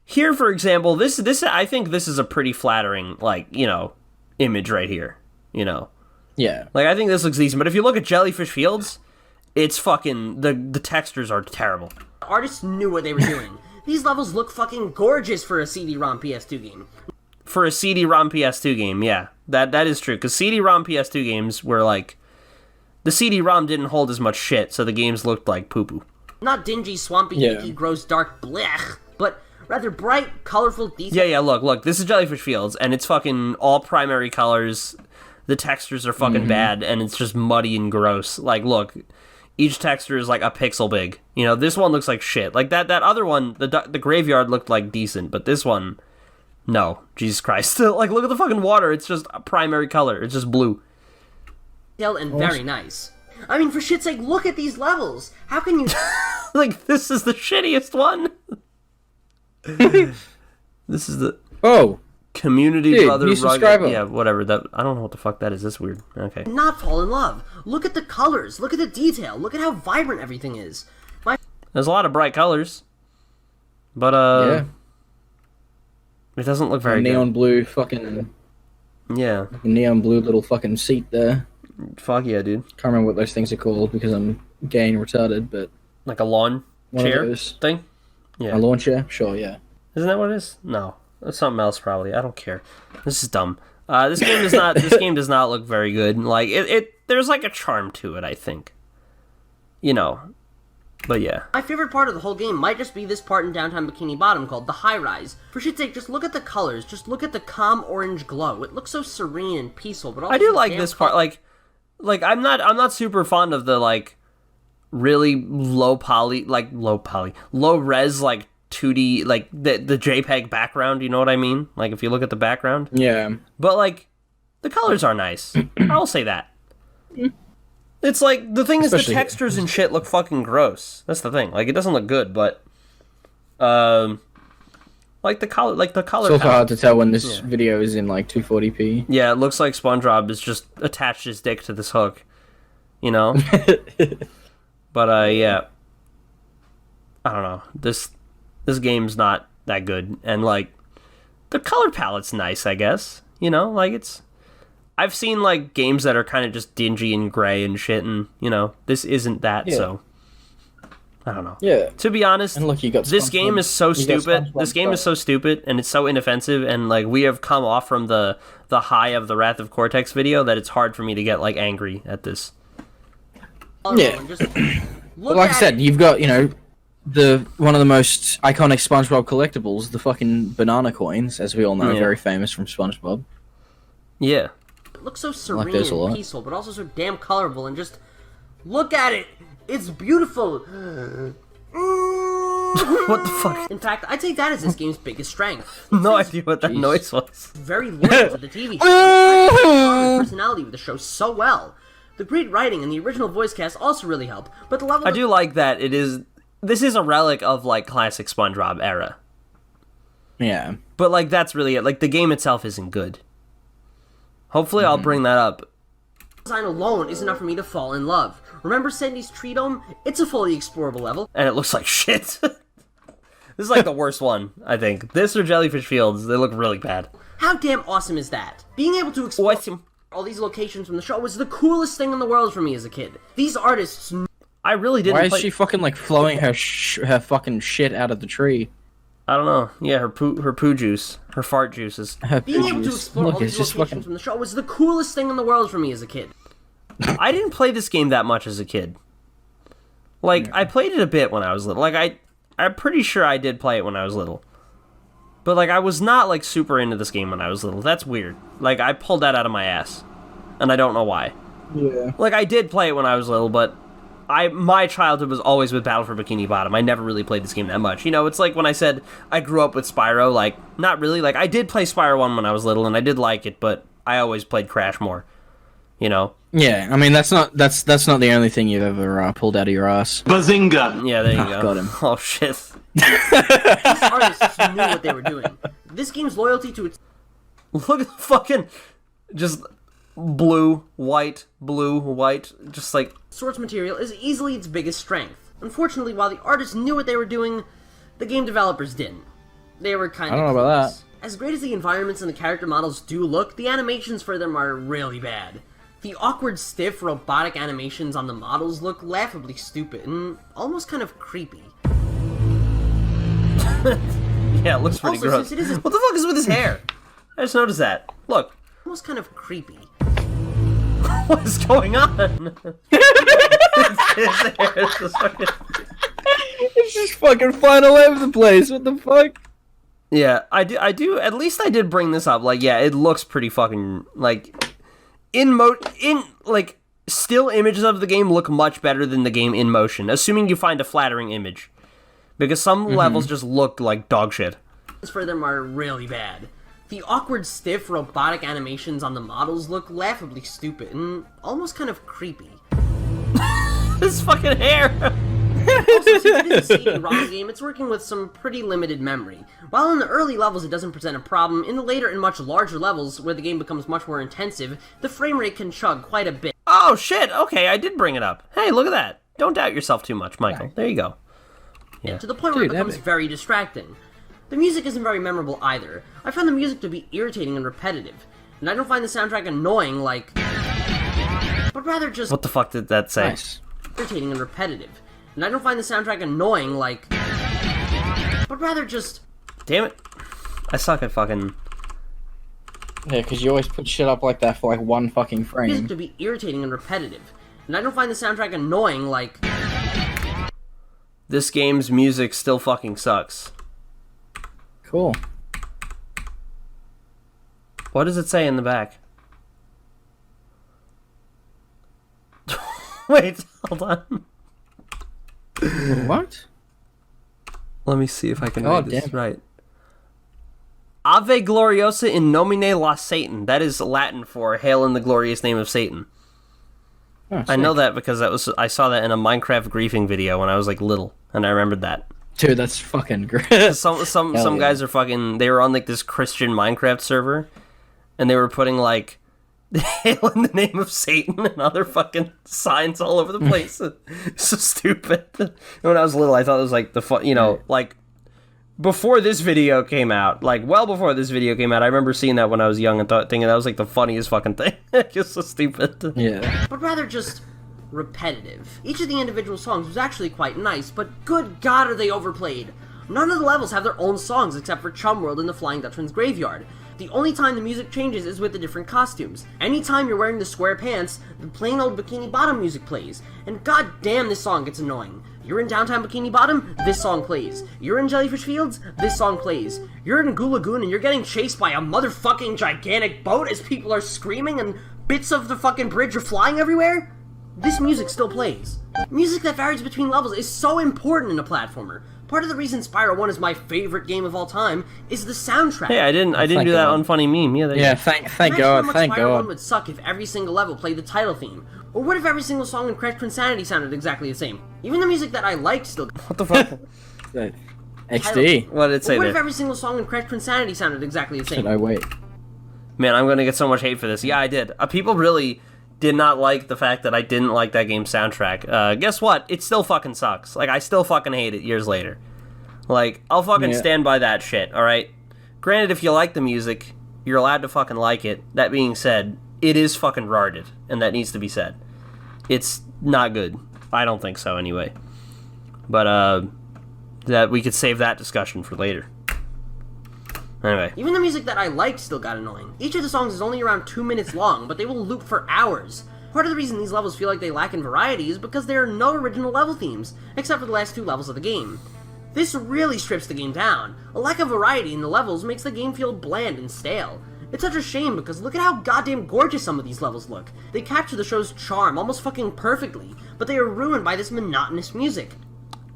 here, for example, this, I think this is a pretty flattering, like, you know, image right here, you know? Yeah, Like, I think this looks decent, but if you look at Jellyfish Fields, it's fucking, the textures are terrible. the artists knew what they were doing. These levels look fucking gorgeous for a CD-ROM PS2 game. For a CD-ROM PS2 game, yeah. That is true, because CD-ROM PS2 games were, like, the CD-ROM didn't hold as much shit, so the games looked like poo-poo. Not dingy, swampy, Yeah. icky, gross, dark, blech, but rather bright, colorful, decent. Yeah, look, this is Jellyfish Fields, and it's fucking all primary colors. The textures are fucking bad, and it's just muddy and gross. Like, look, each texture is like a pixel big. You know, this one looks like shit. Like, that other one, the graveyard looked like decent, but this one, no. Jesus Christ. Like, look at the fucking water. It's just a primary color. It's just blue. And very nice. I mean, for shit's sake, look at these levels. How can you... Like, this is the shittiest one. This is the... Oh, Community Dude, Brother new Rugged. subscriber. Yeah, whatever. That I don't know what the fuck that is. That's weird. Okay. not fall in love? Look at the colors. Look at the detail. Look at how vibrant everything is. There's a lot of bright colors, but yeah, it doesn't look very neon blue fucking good. Yeah. neon blue little fucking seat there. Fuck yeah, dude. Can't remember what those things are called because I'm gay and retarded, but Like a lawn. One of chair those. thing. Yeah. A launcher? Sure, yeah. Isn't that what it is? No, that's something else probably. I don't care. This is dumb. This game does not. This game does not look very good. Like there's like a charm to it, I think. You know, but yeah. My favorite part of the whole game might just be this part in downtown Bikini Bottom called the High Rise. For shit's sake, just look at the colors. Just look at the calm orange glow. It looks so serene and peaceful. But also I do so like damn this part. Like I'm not super fond of the like really low res like 2D like the JPEG background. You know what I mean? Like if you look at the background. Yeah. But like the colors are nice. I'll say that. It's like the thing is Especially the textures and shit look fucking gross. That's the thing. Like it doesn't look good, but like the color It's also hard palette. to tell when this video is in like 240p. Yeah, it looks like SpongeBob has just attached his dick to this hook. You know? But yeah. I don't know. This game's not that good, and like the color palette's nice, I guess. You know, like I've seen like games that are kind of just dingy and gray and shit, and you know, this isn't that. Yeah. So I don't know. Yeah. To be honest, And look, you got this SpongeBob. game is so You got stupid. SpongeBob This game is so stupid, and it's so inoffensive, and like we have come off from the high of the Wrath of Cortex video that it's hard for me to get like angry at this. Yeah. Just But like I said, you've got, you know, one of the most iconic SpongeBob collectibles, the fucking banana coins, as we all know, Yeah. very famous from SpongeBob. Yeah. It looks so serene this a and lot. peaceful, but also so damn colorful, and just look at it. It's beautiful. What the fuck? In fact, I take that as this game's biggest strength. No idea what that noise was. Very loyal to the TV show. The personality with the show so well. The great writing and the original voice cast also really help, but the level I do like that this is a relic of like classic SpongeBob era. Yeah. But like that's really it. Like the game itself isn't good. Hopefully I'll bring that up. design alone is enough for me to fall in love. Remember Sandy's tree dome? It's a fully explorable level. And it looks like shit. This is like the worst one, I think. This or Jellyfish Fields, they look really bad. How damn awesome is that? Being able to explore all these locations from the show was the coolest thing in the world for me as a kid. These artists... I really didn't Why play... is she fucking like flowing her fucking shit out of the tree? I don't know. Yeah, her poo juice. Her fart juices. Her Being able to juice. explore Look, all it's these just locations fucking. from the show was the coolest thing in the world for me as a kid. I didn't play this game that much as a kid. Like, I played it a bit when I was little. Like, I'm pretty sure I did play it when I was little. But, like, I was not, like, super into this game when I was little. That's weird. Like, I pulled that out of my ass. And I don't know why. Yeah. Like, I did play it when I was little, but my childhood was always with Battle for Bikini Bottom. I never really played this game that much. You know, it's like when I said I grew up with Spyro, like, not really. Like, I did play Spyro 1 when I was little, and I did like it, but I always played Crash more. You know? Yeah, I mean that's not the only thing you've ever pulled out of your ass. Bazinga! Yeah, there you go. Got him. Oh, shit. These artists knew what they were doing. This game's loyalty to its Look at the fucking... Just blue, white, just like... source material is easily its biggest strength. Unfortunately, while the artists knew what they were doing, the game developers didn't. They were kind of... I don't know about that. As great as the environments and the character models do look, the animations for them are really bad. The awkward, stiff, robotic animations on the models look laughably stupid and almost kind of creepy. Yeah, it looks pretty Also, gross. since it is a- What the fuck is with his hair? I just noticed that. Look. Almost kind of creepy. What is going on? His hair is just fucking... It's just fucking flying all over the place. What the fuck? Yeah, I do. At least I did bring this up. Like, yeah, it looks pretty fucking like still images of the game look much better than the game in motion, assuming you find a flattering image, because some levels just look like dog shit. For them are really bad. The awkward, stiff, robotic animations on the models look laughably stupid and almost kind of creepy. His fucking hair. Also, since it is a CD-ROM game, it's working with some pretty limited memory. While in the early levels it doesn't present a problem, in the later and much larger levels, where the game becomes much more intensive, the frame rate can chug quite a bit. Oh shit. Okay, I did bring it up. Hey, look at that. Don't doubt yourself too much, Michael. There you go. Yeah. To the point where it Dude, becomes epic. very distracting. The music isn't very memorable either. I find the music to be irritating and repetitive, and I don't find the soundtrack annoying like... but rather just What the fuck did that say? Nice. irritating and repetitive. And I don't find the soundtrack annoying like... but rather just... Damn it. I suck at fucking... Yeah, because you always put shit up like that for like one fucking music frame. to be irritating and repetitive. And I don't find the soundtrack annoying like... This game's music still fucking sucks. Cool. What does it say in the back? Wait, hold on. What? Let me see if I can Oh, read this damn. right. Ave Gloriosa in nomine la Satan. That is Latin for hail in the glorious name of Satan. Oh, I know sick. that because I saw that in a Minecraft griefing video when I was like little, and I remembered that. Dude, that's fucking great. Some yeah. guys are fucking. They were on like this Christian Minecraft server, and they were putting like hail in the name of Satan and other fucking signs all over the place. So stupid. When I was little, I thought it was like the fun, like before this video came out, like well before this video came out. I remember seeing that when I was young and thinking that was like the funniest fucking thing. It's so stupid. Yeah. but rather just repetitive. Each of the individual songs was actually quite nice, but good god are they overplayed. None of the levels have their own songs except for Chum World and the Flying Dutchman's Graveyard. The only time the music changes is with the different costumes. Anytime you're wearing the square pants, the plain old Bikini Bottom music plays, and god damn this song gets annoying. You're in downtown Bikini Bottom, this song plays. You're in Jellyfish Fields, this song plays. You're in Goo Lagoon and you're getting chased by a motherfucking gigantic boat as people are screaming and bits of the fucking bridge are flying everywhere? This music still plays. Music that varies between levels is so important in a platformer. Part of the reason Spyro 1 is my favorite game of all time is the soundtrack. Hey, I didn't Thank do that God. unfunny meme. Yeah, there you Yeah, go. thank Imagine how God, much thank Spyro 1 God. would suck if every single level played the title theme. Or what if every single song in Crash Insanity sounded exactly the same? Even the music that I liked still... What the fuck? XD. What did it say Or what if there? every single song in Crash Insanity sounded exactly the Should same? I wait? Man, I'm gonna get so much hate for this. Yeah, I did. People really did not like the fact that I didn't like that game's soundtrack. Guess what? It still fucking sucks. Like, I still fucking hate it years later. Like, I'll fucking Yeah. stand by that shit, alright? Granted, if you like the music, you're allowed to fucking like it. That being said, it is fucking retarded, and that needs to be said. It's not good. I don't think so, anyway. But, that we could save that discussion for later. Anyway. Even the music that I liked still got annoying. Each of the songs is only around 2 minutes long, but they will loop for hours. Part of the reason these levels feel like they lack in variety is because there are no original level themes, except for the last 2 levels of the game. This really strips the game down. A lack of variety in the levels makes the game feel bland and stale. It's such a shame because look at how goddamn gorgeous some of these levels look. They capture the show's charm almost fucking perfectly, but they are ruined by this monotonous music.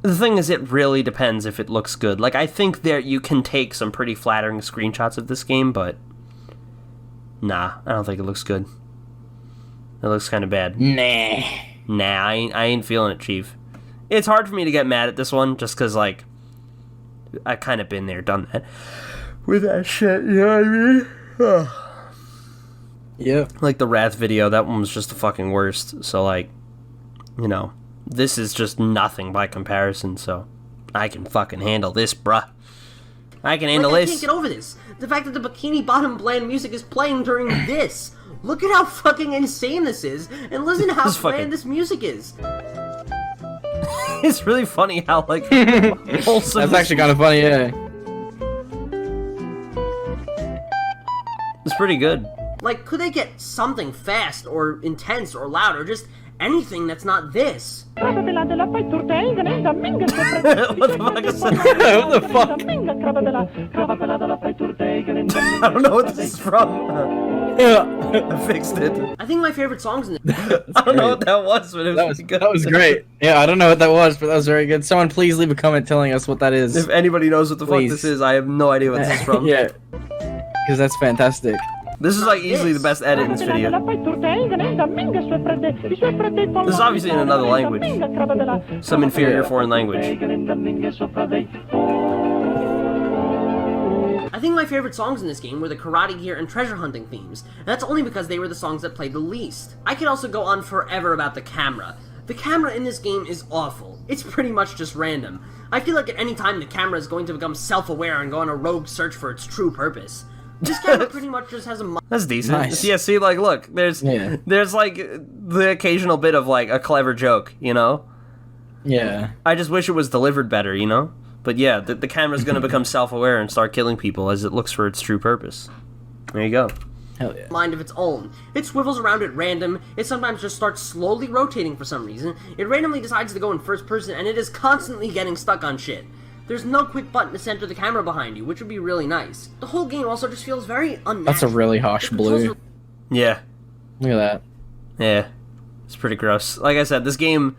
The thing is, it really depends if it looks good. Like, I think there you can take some pretty flattering screenshots of this game, but nah, I don't think it looks good. It looks kind of bad. Nah. Nah, I ain't feeling it, Chief. It's hard for me to get mad at this one, just because, like, I've kind of been there, done that. With that shit, you know what I mean? Yeah. Like the Wrath video, that one was just the fucking worst. So, like, you know, this is just nothing by comparison, so I can fucking handle this, bruh. I can handle I this. can't get over this. The fact that the Bikini Bottom bland music is playing during this. Look at how fucking insane this is, and listen to how This is fucking- bland this music is. It's really funny how, like, wholesome. That's actually kind of funny, yeah. It's pretty good. Like, could they get something fast, or intense, or loud, or just anything that's not this? What the fuck is that? What the fuck? I don't know what this is from. I fixed it. I think my favorite songs in this... I don't know what that was, but it was, That was pretty good. that was great. Yeah, I don't know what that was, but that was very good. Someone please leave a comment telling us what that is. If anybody knows what the Please. fuck this is, I have no idea what this is from. Yeah, because that's fantastic. This is like easily the best edit in this video. This is obviously in another language. Some inferior foreign language. I think my favorite songs in this game were the Karate Gear and Treasure Hunting themes, and that's only because they were the songs that played the least. I could also go on forever about the camera. The camera in this game is awful. It's pretty much just random. I feel like at any time the camera is going to become self-aware and go on a rogue search for its true purpose. This camera pretty much just has a... That's decent. Nice. Yeah, see, like, look, there's Yeah. like the occasional bit of like a clever joke, you know? Yeah. I just wish it was delivered better, you know? But yeah, the camera's going to become self-aware and start killing people as it looks for its true purpose. There you go. Hell yeah. Mind of its own. It swivels around at random, it sometimes just starts slowly rotating for some reason, it randomly decides to go in first person, and it is constantly getting stuck on shit. There's no quick button to center the camera behind you, which would be really nice. The whole game also just feels very unnatural. That's a really harsh blue. Yeah. Look at that. Yeah. It's pretty gross. Like I said, this game,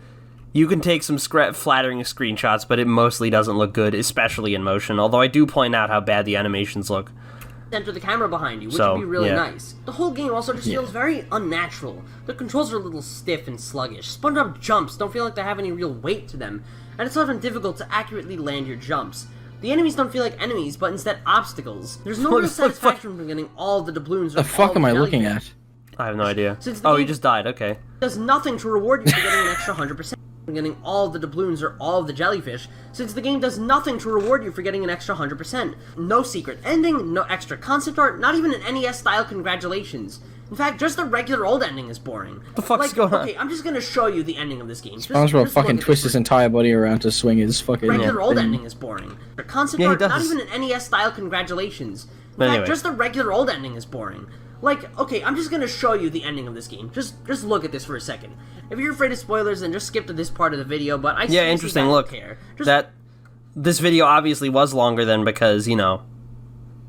you can take some flattering screenshots, but it mostly doesn't look good, especially in motion, although I do point out how bad the animations look. Center the camera behind you, which would be really nice. The whole game also just feels very unnatural. The controls are a little stiff and sluggish. SpongeBob jumps don't feel like they have any real weight to them, and it's often difficult to accurately land your jumps. The enemies don't feel like enemies, but instead obstacles. There's no real satisfaction from getting all the doubloons. The fuck am I looking at? I have no idea. Oh, he just died, okay. Does nothing to reward you for getting an extra 100%. Getting all the doubloons or all of the jellyfish, since the game does nothing to reward you for getting an extra 100%. No secret ending, no extra concept art, not even an NES-style congratulations. In fact, just the regular old ending is boring. What the fuck's going on? Okay, I'm just gonna show you the ending of this game. SpongeBob fucking twists his entire body around to swing his fucking... Regular old ending is boring. The concept art, not even an NES-style congratulations. In fact, just the regular old ending is boring. Like, okay, I'm just gonna show you the ending of this game. Just look at this for a second. If you're afraid of spoilers, then just skip to this part of the video, but I interesting, look, care. This video obviously was longer than because, you know,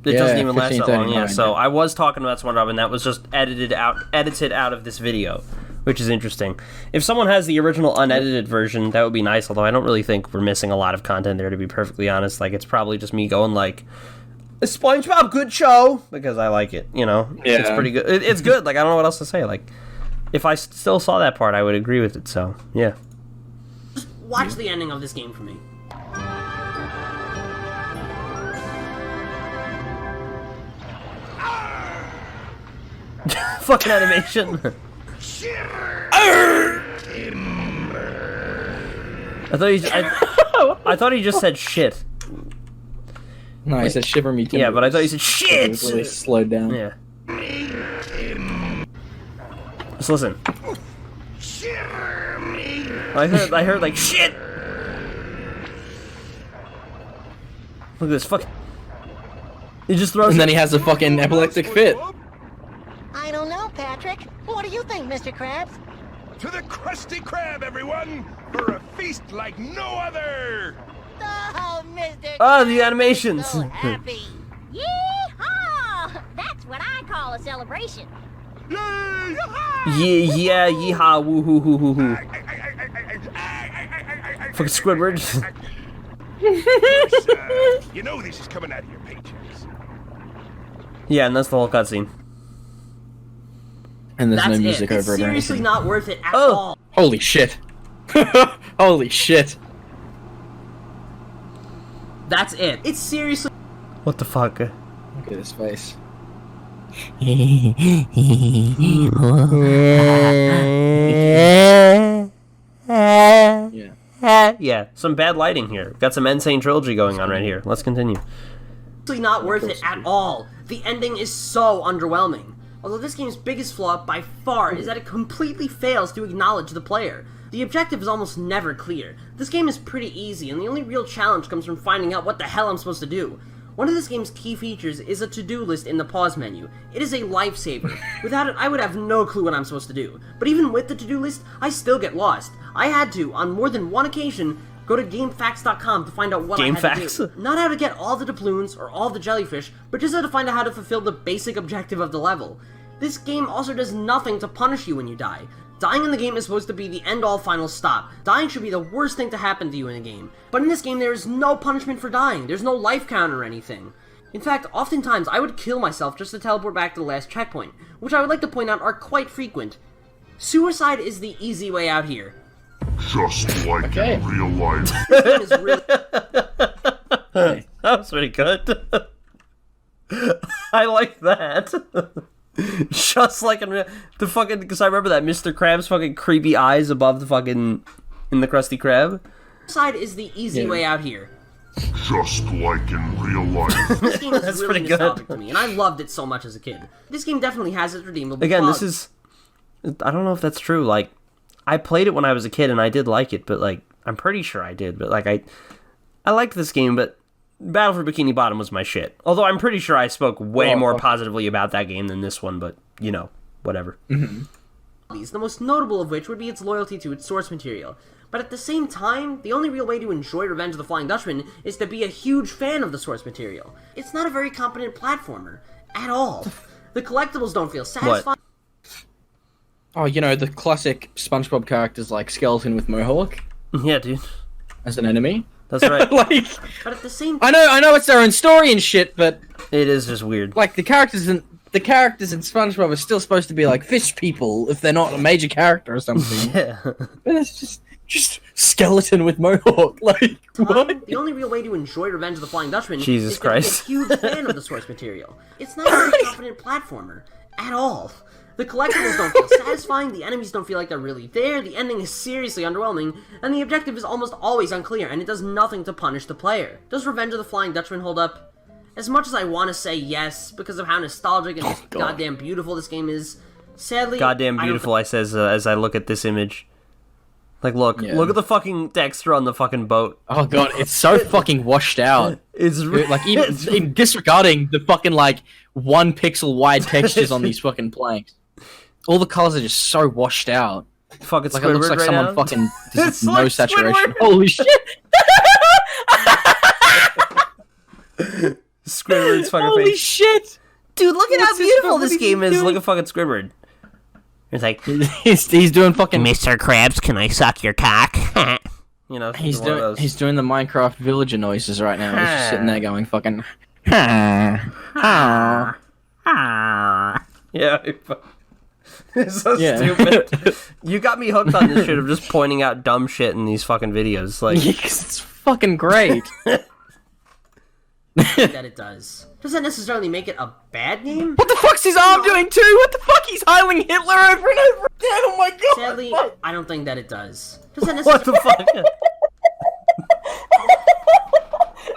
it doesn't even last that long, so I was talking about SpongeBob, and that was just edited out of this video, which is interesting. If someone has the original unedited version, that would be nice, although I don't really think we're missing a lot of content there, to be perfectly honest. Like, it's probably just me going, like, SpongeBob, good show, because I like it, you know? Yeah. It's pretty good. It's good, like, I don't know what else to say, like, if I still saw that part, I would agree with it, so, yeah. Just watch the ending of this game for me. Fucking animation. I thought he just said shit. No, he said shiver me timbers. Yeah, but I thought he said shit! It was really slowed down. Yeah. Just listen. I heard like shit! Look at this fucking... He just throws... And then he has a fucking epileptic fit. I don't know, Patrick. What do you think, Mr. Krabs? To the Krusty Krab, everyone! For a feast like no other! Oh, Mr. Oh, the animations! So happy. Yeehaw! That's what I call a celebration. Yeah, yeehaw, woohoo, hoo, hoo, hoo. Fucking Squidward. You know this is coming out of your paychecks. Yeah, and that's the whole cutscene. And there's That's no music it. It's over it or seriously anything. not worth it at all. Holy shit. Holy shit. That's it. It's seriously... What the fuck? Look at his face. Yeah. Yeah, some bad lighting here. Got some Insane Trilogy going on right here. Let's continue. not worth it at all. The ending is so underwhelming. Although this game's biggest flaw by far is that it completely fails to acknowledge the player. The objective is almost never clear. This game is pretty easy, and the only real challenge comes from finding out what the hell I'm supposed to do. One of this game's key features is a to-do list in the pause menu. It is a lifesaver. Without it, I would have no clue what I'm supposed to do. But even with the to-do list, I still get lost. I had to, on more than one occasion, go to GameFAQs.com to find out what I had to do. Not how to get all the doubloons or all the jellyfish, but just how to find out how to fulfill the basic objective of the level. This game also does nothing to punish you when you die. Dying in the game is supposed to be the end-all final stop. Dying should be the worst thing to happen to you in a game. But in this game, there is no punishment for dying. There's no life count or anything. In fact, oftentimes I would kill myself just to teleport back to the last checkpoint, which I would like to point out are quite frequent. Suicide is the easy way out here. Just like in real life. This game is really... That was pretty good. I like that. Just like in the fucking, because I remember that Mr. Krabs fucking creepy eyes above the fucking, in the Krusty Krab. Suicide is the easy way out here. Just like in real life. This game is That's really pretty good. nostalgic to me, and I loved it so much as a kid. This game definitely has its redeemable Again, flaws. this is, I don't know if that's true, like, I played it when I was a kid and I did like it, but like, I'm pretty sure I did, but like I liked this game, but Battle for Bikini Bottom was my shit. Although I'm pretty sure I spoke way more positively about that game than this one, but, you know, whatever. The most notable of which would be its loyalty to its source material. But at the same time, the only real way to enjoy Revenge of the Flying Dutchman is to be a huge fan of the source material. It's not a very competent platformer. At all. The collectibles don't feel satisfying. Oh, you know, the classic SpongeBob characters like Skeleton with Mohawk Yeah, dude. as an enemy. That's right. Like, But at the same I know it's their own story and shit, but It is just weird. like the characters in SpongeBob are still supposed to be like fish people if they're not a major character or something. Yeah. But it's just Skeleton with Mohawk. Like, what? the only real way to enjoy Revenge of the Flying Dutchman Jesus is Christ. to be a huge fan of the source material. It's not a very competent platformer. At all. The collectibles don't feel satisfying, the enemies don't feel like they're really there, the ending is seriously underwhelming, and the objective is almost always unclear, and it does nothing to punish the player. Does Revenge of the Flying Dutchman hold up? As much as I want to say yes, because of how nostalgic and goddamn beautiful this game is, sadly... Goddamn beautiful, I says as I look at this image. Like, look at the fucking Daxter on the fucking boat. Oh god, it's so fucking washed out. It's Like, even disregarding the fucking, like, 1 pixel wide textures on these fucking planks. All the colors are just so washed out. fucking Like, it looks Squidward like right someone now. fucking... There's It's no like saturation. Squidward. Holy shit! Squidward's fucking Holy face. shit! Dude, look at how What's this beautiful fuck- this what is game he is. doing? Look at fucking Squidward. It's like, He's doing fucking... Mr. Krabs, can I suck your cock? You know, He's one of those. doing the Minecraft villager noises right now. He's just sitting there going fucking... Yeah. It's so Yeah. stupid. You got me hooked on this shit of just pointing out dumb shit in these fucking videos. Like, Yeah, 'cause it's fucking great. that it does. Does that necessarily make it a bad game? What the fuck's his arm doing too? What the fuck? He's hiling Hitler over and over again. Oh my god. Sadly, I don't think that it does. Does that what the necessarily... fuck?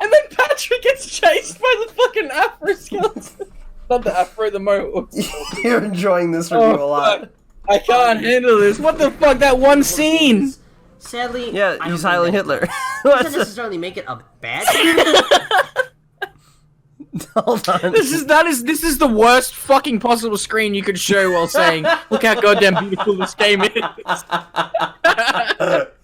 And then Patrick gets chased by the fucking Afro skeleton. Not the Afro, the Mohawk. You're enjoying this review a lot. fuck. I can't handle this. What the fuck? That one scene. Sadly, Yeah, I don't he's think hiling that- Hitler. Does What's that the- necessarily make it a bad game? Hold on. This is the worst fucking possible screen you could show while saying, "Look how goddamn beautiful this game is."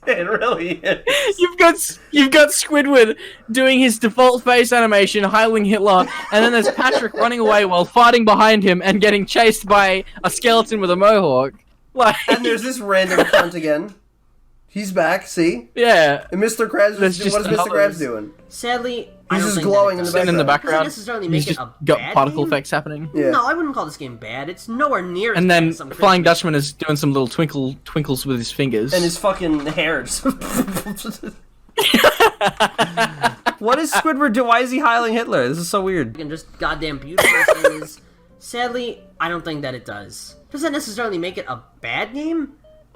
It really is. You've got Squidward doing his default face animation, hiling Hitler, and then there's Patrick running away while fighting behind him and getting chased by a skeleton with a mohawk. Like, And there's this random cunt again. He's back, see? yeah, And Mr. Krabs, There's what just is Mr. another- Krabs doing? Sadly, I He's don't just think glowing that in it the does. sitting in the Does that background. necessarily make He's just it a got bad particle game? effects happening. Yeah. No, I wouldn't call this game bad. It's nowhere near as And bad then as some critics Flying make. Dutchman is doing some little twinkles with his fingers. And his fucking hairs. What is Squidward do? Why is he hiling Hitler? This is so weird. And just goddamn beautiful this thing is. Sadly, I don't think that it does. Does that necessarily make it a bad game?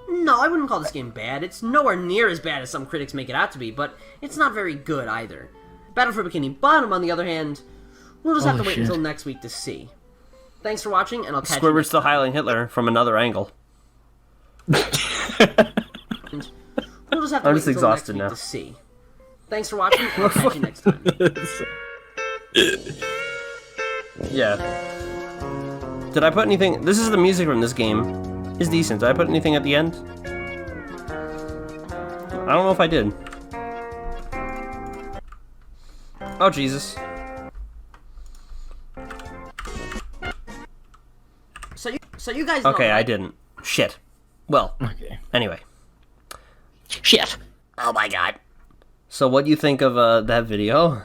No, I wouldn't call this game bad. It's nowhere near as bad as some critics make it out to be, but it's not very good either. Battle for Bikini Bottom, on the other hand, we'll just have to Holy wait shit. until next week to see. Thanks for watching, and I'll catch you Squidward's next still time. hiling Hitler from another angle. We'll just have to I'm wait just until next exhausted week now. to see. Thanks for watching, and I'll catch you next time. Yeah. Did I put anything? This is the music from this game. It's decent. Did I put anything at the end? I don't know if I did. Oh, Jesus. So you guys know, Okay, I right? didn't. Shit. Well, Okay. anyway. Shit. Oh my god. So what do you think of that video?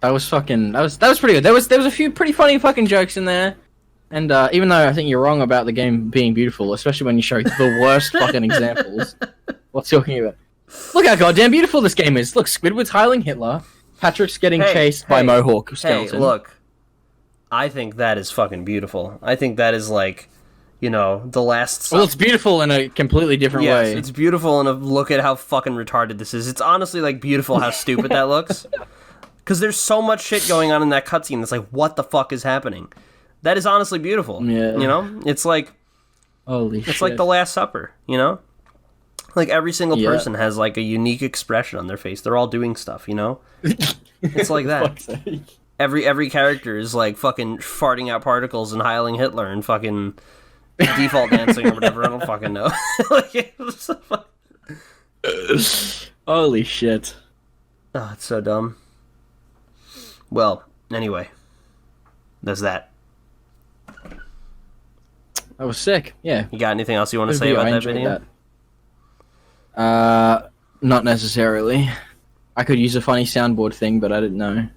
That was pretty good. There was a few pretty funny fucking jokes in there. And even though I think you're wrong about the game being beautiful, especially when you show the worst fucking examples, what's talking about? Look how goddamn beautiful this game is. Look, Squidward's hiling Hitler. Patrick's getting chased by Mohawk skeleton. Hey, look. I think that is fucking beautiful. I think that is like, you know, the last... Well, it's beautiful in a completely different Yes, way. it's beautiful, and look at how fucking retarded this is. It's honestly, like, beautiful how stupid that looks. Because there's so much shit going on in that cutscene that's like, what the fuck is happening? That is honestly beautiful. Yeah. You know? It's like... Holy shit. It's like The Last Supper, you know? Like, every single Yeah. person has, like, a unique expression on their face. They're all doing stuff, you know? It's like that. Fuck's sake. Every character is, like, fucking farting out particles and Heiling Hitler and fucking default dancing or whatever. I don't fucking know. Like, Holy shit. oh, it's so dumb. Well, anyway. There's that. That was sick. Yeah. You got anything else you want to Good say video, about I that enjoyed video? Not necessarily. I could use a funny soundboard thing, but I didn't know.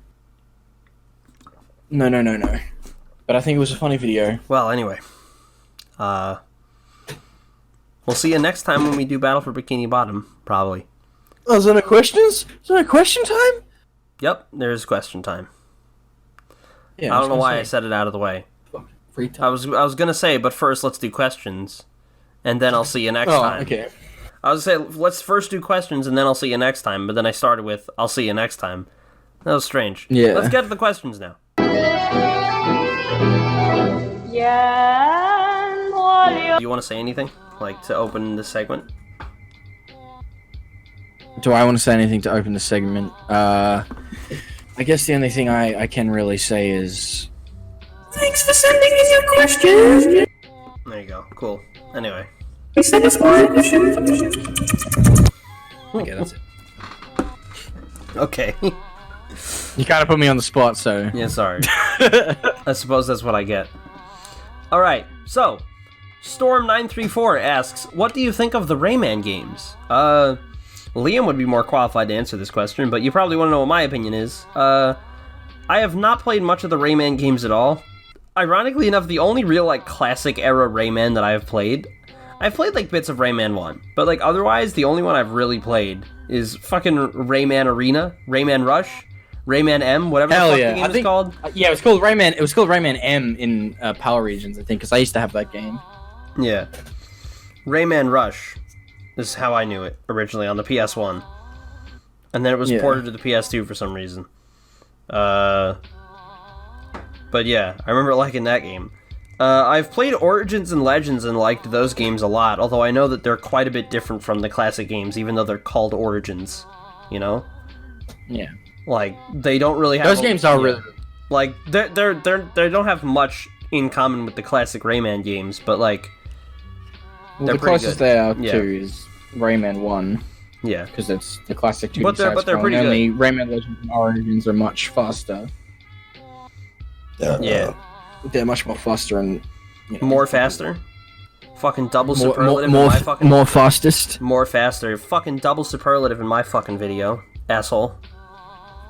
No. But I think it was a funny video. Well, anyway. We'll see you next time when we do Battle for Bikini Bottom, probably. Oh, is there no questions? Is there no question time? Yep, there's question time. Yeah, I don't know why I said it out of the way. Free time. I was gonna say, but first let's do questions, and then I'll see you next time. Okay. I was gonna say, let's first do questions, and then I'll see you next time, but then I started with, I'll see you next time. That was strange. Yeah. Let's get to the questions now. You want to say anything? Like, to open this segment? Do I want to say anything to open the segment? I guess the only thing I can really say is... Thanks for sending in your questions! There you go. Cool. Anyway. Okay, that's it. Okay. You kind of put me on the spot, so... Yeah, sorry. I suppose that's what I get. Alright, so... Storm934 asks, what do you think of the Rayman games? Liam would be more qualified to answer this question, but you probably want to know what my opinion is. I have not played much of the Rayman games at all. Ironically enough, the only real, like, classic era Rayman that I have played... I've played, like, bits of Rayman 1, but, like, otherwise, the only one I've really played is fucking Rayman Arena, Rayman Rush, Rayman M, whatever the fuck the game is called. Yeah, it was called Rayman. It was called Rayman M in Power Regions, I think, because I used to have that game. Yeah. Rayman Rush is how I knew it originally on the PS1. And then it was ported to the PS2 for some reason. But yeah, I remember liking that game. I've played Origins and Legends and liked those games a lot, although I know that they're quite a bit different from the classic games, even though they're called Origins, you know? Yeah. Like, they don't really have... Those games are really... Like, they don't have much in common with the classic Rayman games, but, like... Well, they're the closest good. they are to is Rayman 1. Yeah. Because it's the classic 2D But they're pretty good. Only Rayman Legends and Origins are much faster. Yeah. They're much more faster and... You know, more faster? Fucking double superlative in my fucking... More fastest? More faster. Fucking double superlative in my fucking video. Asshole.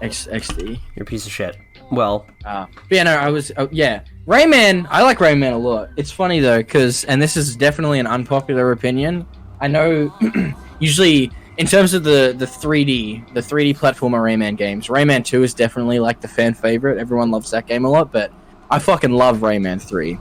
XD. You're a piece of shit. Well... But yeah, no, I was... yeah. Rayman, I like Rayman a lot. It's funny, though, because... And this is definitely an unpopular opinion. I know... usually, in terms of the 3D platformer Rayman games, Rayman 2 is definitely, like, the fan favorite. Everyone loves that game a lot, but... I fucking love Rayman 3.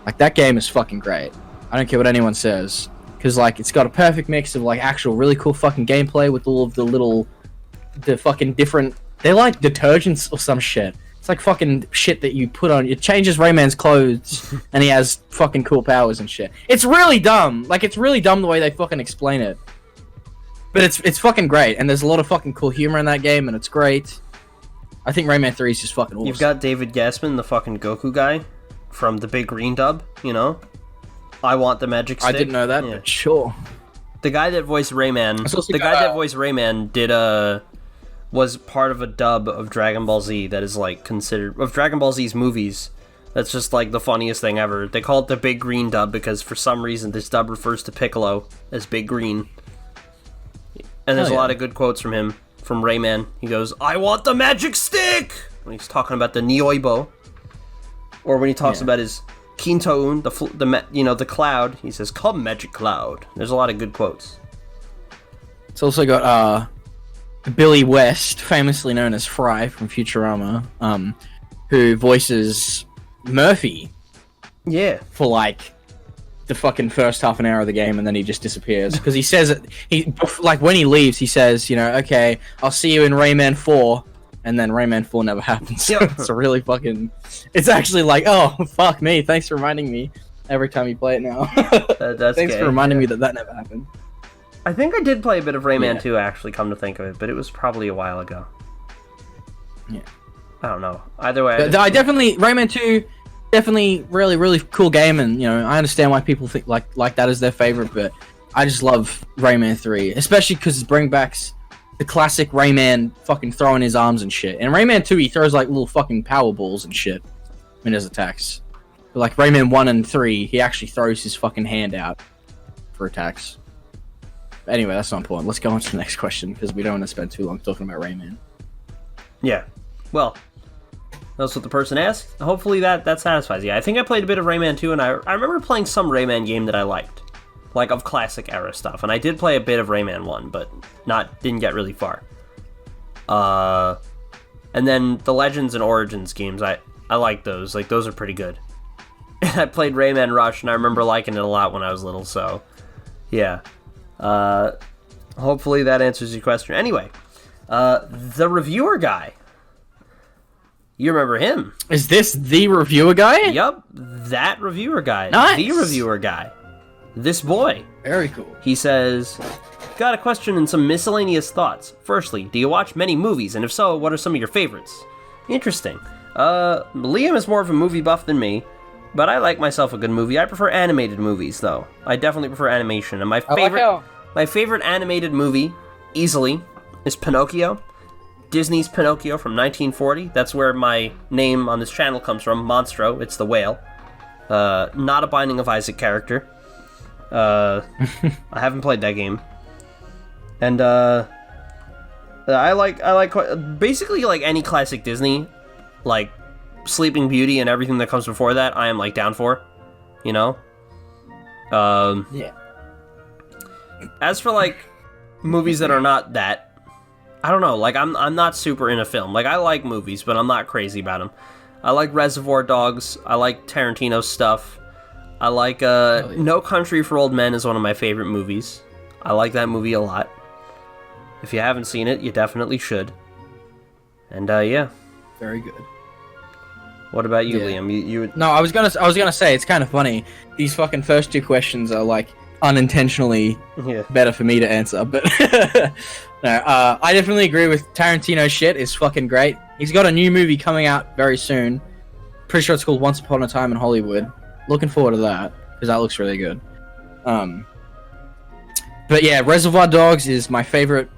Like, that game is fucking great. I don't care what anyone says. Because, like, it's got a perfect mix of, like, actual really cool fucking gameplay with all of the fucking different... They're like detergents or some shit. It's like fucking shit that you put on... It changes Rayman's clothes, and he has fucking cool powers and shit. It's really dumb. Like, it's really dumb the way they fucking explain it. But it's fucking great, and there's a lot of fucking cool humor in that game, and it's great. I think Rayman 3 is just fucking awesome. You've got David Gassman, the fucking Goku guy, from the Big Green dub, you know? I Want the Magic Stick. I didn't know that, but sure. The guy that voiced Rayman... was part of a dub of Dragon Ball Z that is, like, considered... Of Dragon Ball Z's movies. That's just, like, the funniest thing ever. They call it the Big Green dub because, for some reason, this dub refers to Piccolo as Big Green. And there's a lot of good quotes from him. From Rayman, he goes, "I want the magic stick!" When he's talking about the Nioibo, or when he talks about his Kintoun, the cloud, he says, "Come, magic cloud." There's a lot of good quotes. It's also got Billy West, famously known as Fry from Futurama, who voices Murphy. Yeah. For like the fucking first half an hour of the game, and then he just disappears because he says it. Like when he leaves, he says, "Okay, I'll see you in Rayman 4," and then Rayman 4 never happens. Yep. It's a really fucking. It's actually like, oh fuck me! Thanks for reminding me every time you play it now. That's Thanks gay. for reminding me that never happened. I think I did play a bit of Rayman Yeah. 2, actually, come to think of it, but it was probably a while ago. Yeah. I don't know. Either way, But I definitely Rayman 2, definitely really cool game, and I understand why people think like that is their favorite, but I just love Rayman 3, especially because it brings back the classic Rayman fucking throwing his arms and shit. And Rayman 2, he throws like little fucking power balls and shit in his attacks. But like Rayman 1 and 3, he actually throws his fucking hand out for attacks. But anyway, that's not important. Let's go on to the next question because we don't want to spend too long talking about Rayman. yeah. Well, that's what the person asked. Hopefully that satisfies you. I think I played a bit of Rayman 2, and I remember playing some Rayman game that I liked. Like, of classic era stuff. And I did play a bit of Rayman 1, but didn't get really far. And then the Legends and Origins games, I like those. Like, those are pretty good. And I played Rayman Rush, and I remember liking it a lot when I was little, so... yeah. Hopefully that answers your question. Anyway, the reviewer guy. You remember him? Is this the reviewer guy? Yup, that reviewer guy. Nice. The reviewer guy. This boy. Very cool. He says, got a question and some miscellaneous thoughts. Firstly, do you watch many movies? And if so, what are some of your favorites? Interesting. Liam is more of a movie buff than me, but I like myself a good movie. I prefer animated movies, though. I definitely prefer animation. And my favorite animated movie, easily, is Pinocchio. Disney's Pinocchio from 1940. That's where my name on this channel comes from, Monstro. It's the whale. Not a Binding of Isaac character. I haven't played that game. And I like basically like any classic Disney, like Sleeping Beauty and everything that comes before that. I am like down for, Yeah. As for like movies that are not that, I don't know. Like I'm not super into film. Like I like movies, but I'm not crazy about them. I like Reservoir Dogs. I like Tarantino's stuff. I like No Country for Old Men is one of my favorite movies. I like that movie a lot. If you haven't seen it, you definitely should. And yeah. Very good. What about you, Liam? You No, I was gonna say it's kind of funny. These fucking first two questions are like unintentionally better for me to answer, but no, I definitely agree with Tarantino. Shit is fucking great. He's got a new movie coming out very soon. Pretty sure it's called Once Upon a Time in Hollywood. Looking forward to that because that looks really good. But yeah, Reservoir Dogs is my favorite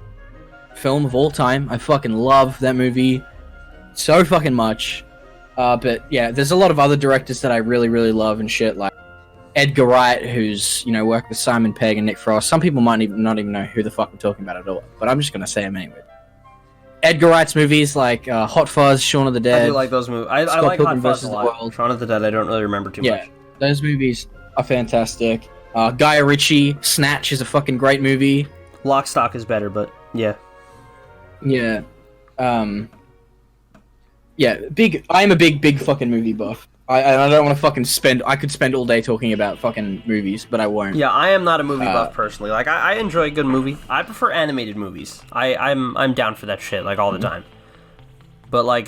film of all time. I fucking love that movie so fucking much. But yeah, there's a lot of other directors that I really love and shit, like Edgar Wright, who's worked with Simon Pegg and Nick Frost. Some people might not even know who the fuck I'm talking about at all, but I'm just gonna say him anyway. Edgar Wright's movies like Hot Fuzz, Shaun of the Dead. I do like those movies. I like Hot Fuzz a lot. Shaun of the Dead, I don't really remember too much. Yeah, those movies are fantastic. Guy Ritchie, Snatch is a fucking great movie. Lock, Stock is better, but yeah. Yeah. Yeah, I'm a big fucking movie buff. I don't want to fucking I could spend all day talking about fucking movies, but I won't. Yeah, I am not a movie buff personally. Like I enjoy a good movie. I prefer animated movies. I'm down for that shit like all the time. But like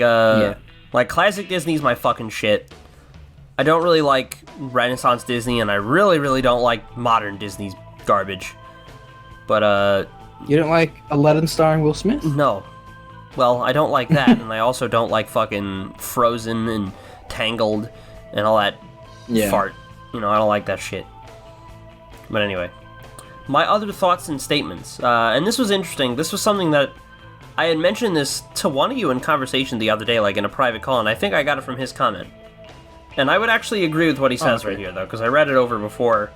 like classic Disney's my fucking shit. I don't really like Renaissance Disney, and I really don't like modern Disney's garbage. But you don't like Aladdin starring Will Smith? No. Well, I don't like that, and I also don't like fucking Frozen and Tangled and all that fart. I don't like that shit. But anyway, my other thoughts and statements. And this was interesting. This was something that I had mentioned this to one of you in conversation the other day, like in a private call, and I think I got it from his comment. And I would actually agree with what he says right here, though, because I read it over before,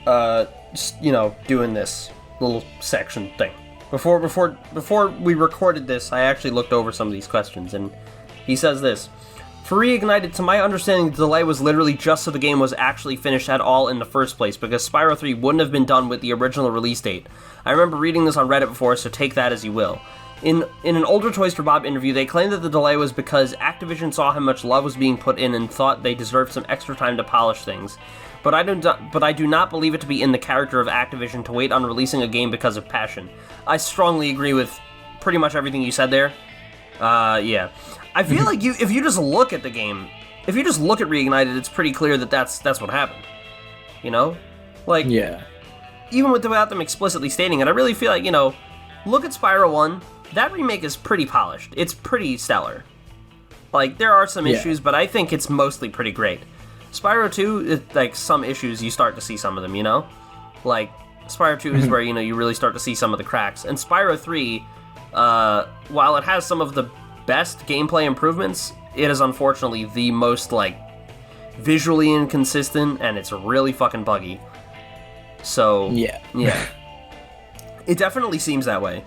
doing this little section thing. Before we recorded this, I actually looked over some of these questions, and he says this. For Reignited, to my understanding, the delay was literally just so the game was actually finished at all in the first place, because Spyro 3 wouldn't have been done with the original release date. I remember reading this on Reddit before, so take that as you will. In an older Toys for Bob interview, they claimed that the delay was because Activision saw how much love was being put in and thought they deserved some extra time to polish things. But I do not believe it to be in the character of Activision to wait on releasing a game because of passion. I strongly agree with pretty much everything you said there. Yeah. I feel like if you just look at the game, if you just look at Reignited, it's pretty clear that that's what happened. Like, yeah. even without them explicitly stating it, I really feel like, you know, look at Spyro 1. That remake is pretty polished. It's pretty stellar. Like, there are some issues, but I think it's mostly pretty great. Spyro 2, like, some issues, you start to see some of them, you know? Like, Spyro 2 is where, you know, you really start to see some of the cracks. And Spyro 3, while it has some of the best gameplay improvements, it is unfortunately the most, like, visually inconsistent, and it's really fucking buggy. So, yeah. It definitely seems that way.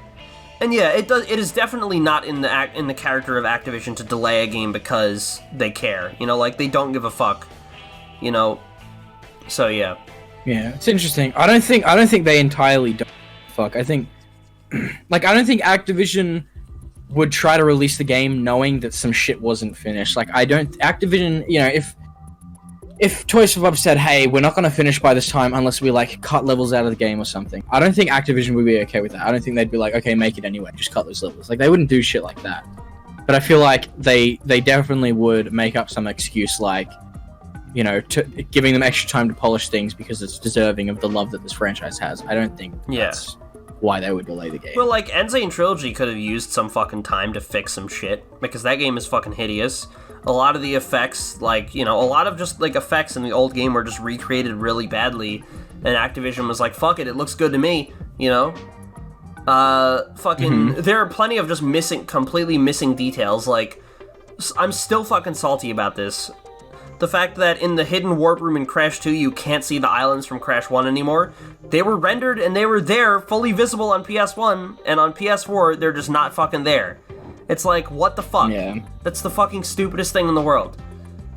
And yeah, it is definitely not in the character of Activision to delay a game because they care. You know, like, they don't give a fuck. You know, so yeah. Yeah, it's interesting. I don't think they entirely don't fuck. I think, like, I don't think Activision would try to release the game knowing that some shit wasn't finished. Like, Activision, you know, if Toys for Bob said, hey, we're not going to finish by this time unless we, like, cut levels out of the game or something, I don't think Activision would be okay with that. I don't think they'd be like, okay, make it anyway, just cut those levels. Like, they wouldn't do shit like that. But I feel like they definitely would make up some excuse, like, you know, giving them extra time to polish things because it's deserving of the love that this franchise has. I don't think that's why they would delay the game. Well, like, Insane Trilogy could have used some fucking time to fix some shit, because that game is fucking hideous. A lot of the effects, like, you know, a lot of just, like, effects in the old game were just recreated really badly, and Activision was like, fuck it, it looks good to me, you know? There are plenty of just completely missing details, like, I'm still fucking salty about this. The fact that in the hidden warp room in Crash 2 you can't see the islands from Crash 1 anymore, they were rendered and they were there, fully visible on PS1, and on PS4 they're just not fucking there. It's like, what the fuck? Yeah. That's the fucking stupidest thing in the world.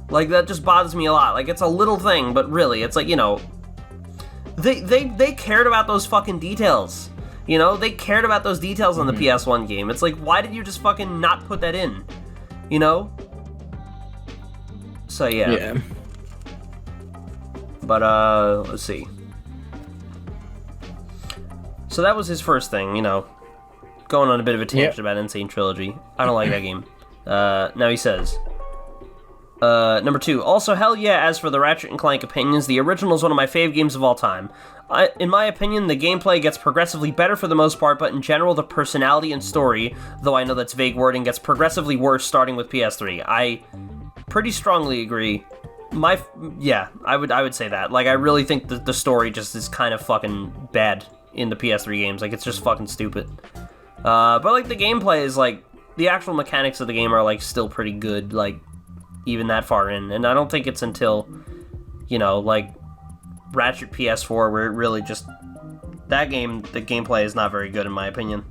Like, that just bothers me a lot. Like, it's a little thing, but really, it's like, you know, they cared about those fucking details. You know, they cared about those details on the PS1 game. It's like, why did you just fucking not put that in? You know? So, yeah. But, let's see. So that was his first thing, you know. Going on a bit of a tangent about Insane Trilogy. I don't like that game. Now he says, number 2. Also, hell yeah, as for the Ratchet and Clank opinions, the original is one of my fave games of all time. In my opinion, the gameplay gets progressively better for the most part, but in general, the personality and story, though I know that's vague wording, gets progressively worse starting with PS3. I pretty strongly agree. I would say that. Like, I really think that the story just is kind of fucking bad in the PS3 games. Like, it's just fucking stupid. But, like, the gameplay is, like, the actual mechanics of the game are, like, still pretty good, like, even that far in. And I don't think it's until, you know, like, Ratchet PS4 where it really just... That game, the gameplay is not very good, in my opinion.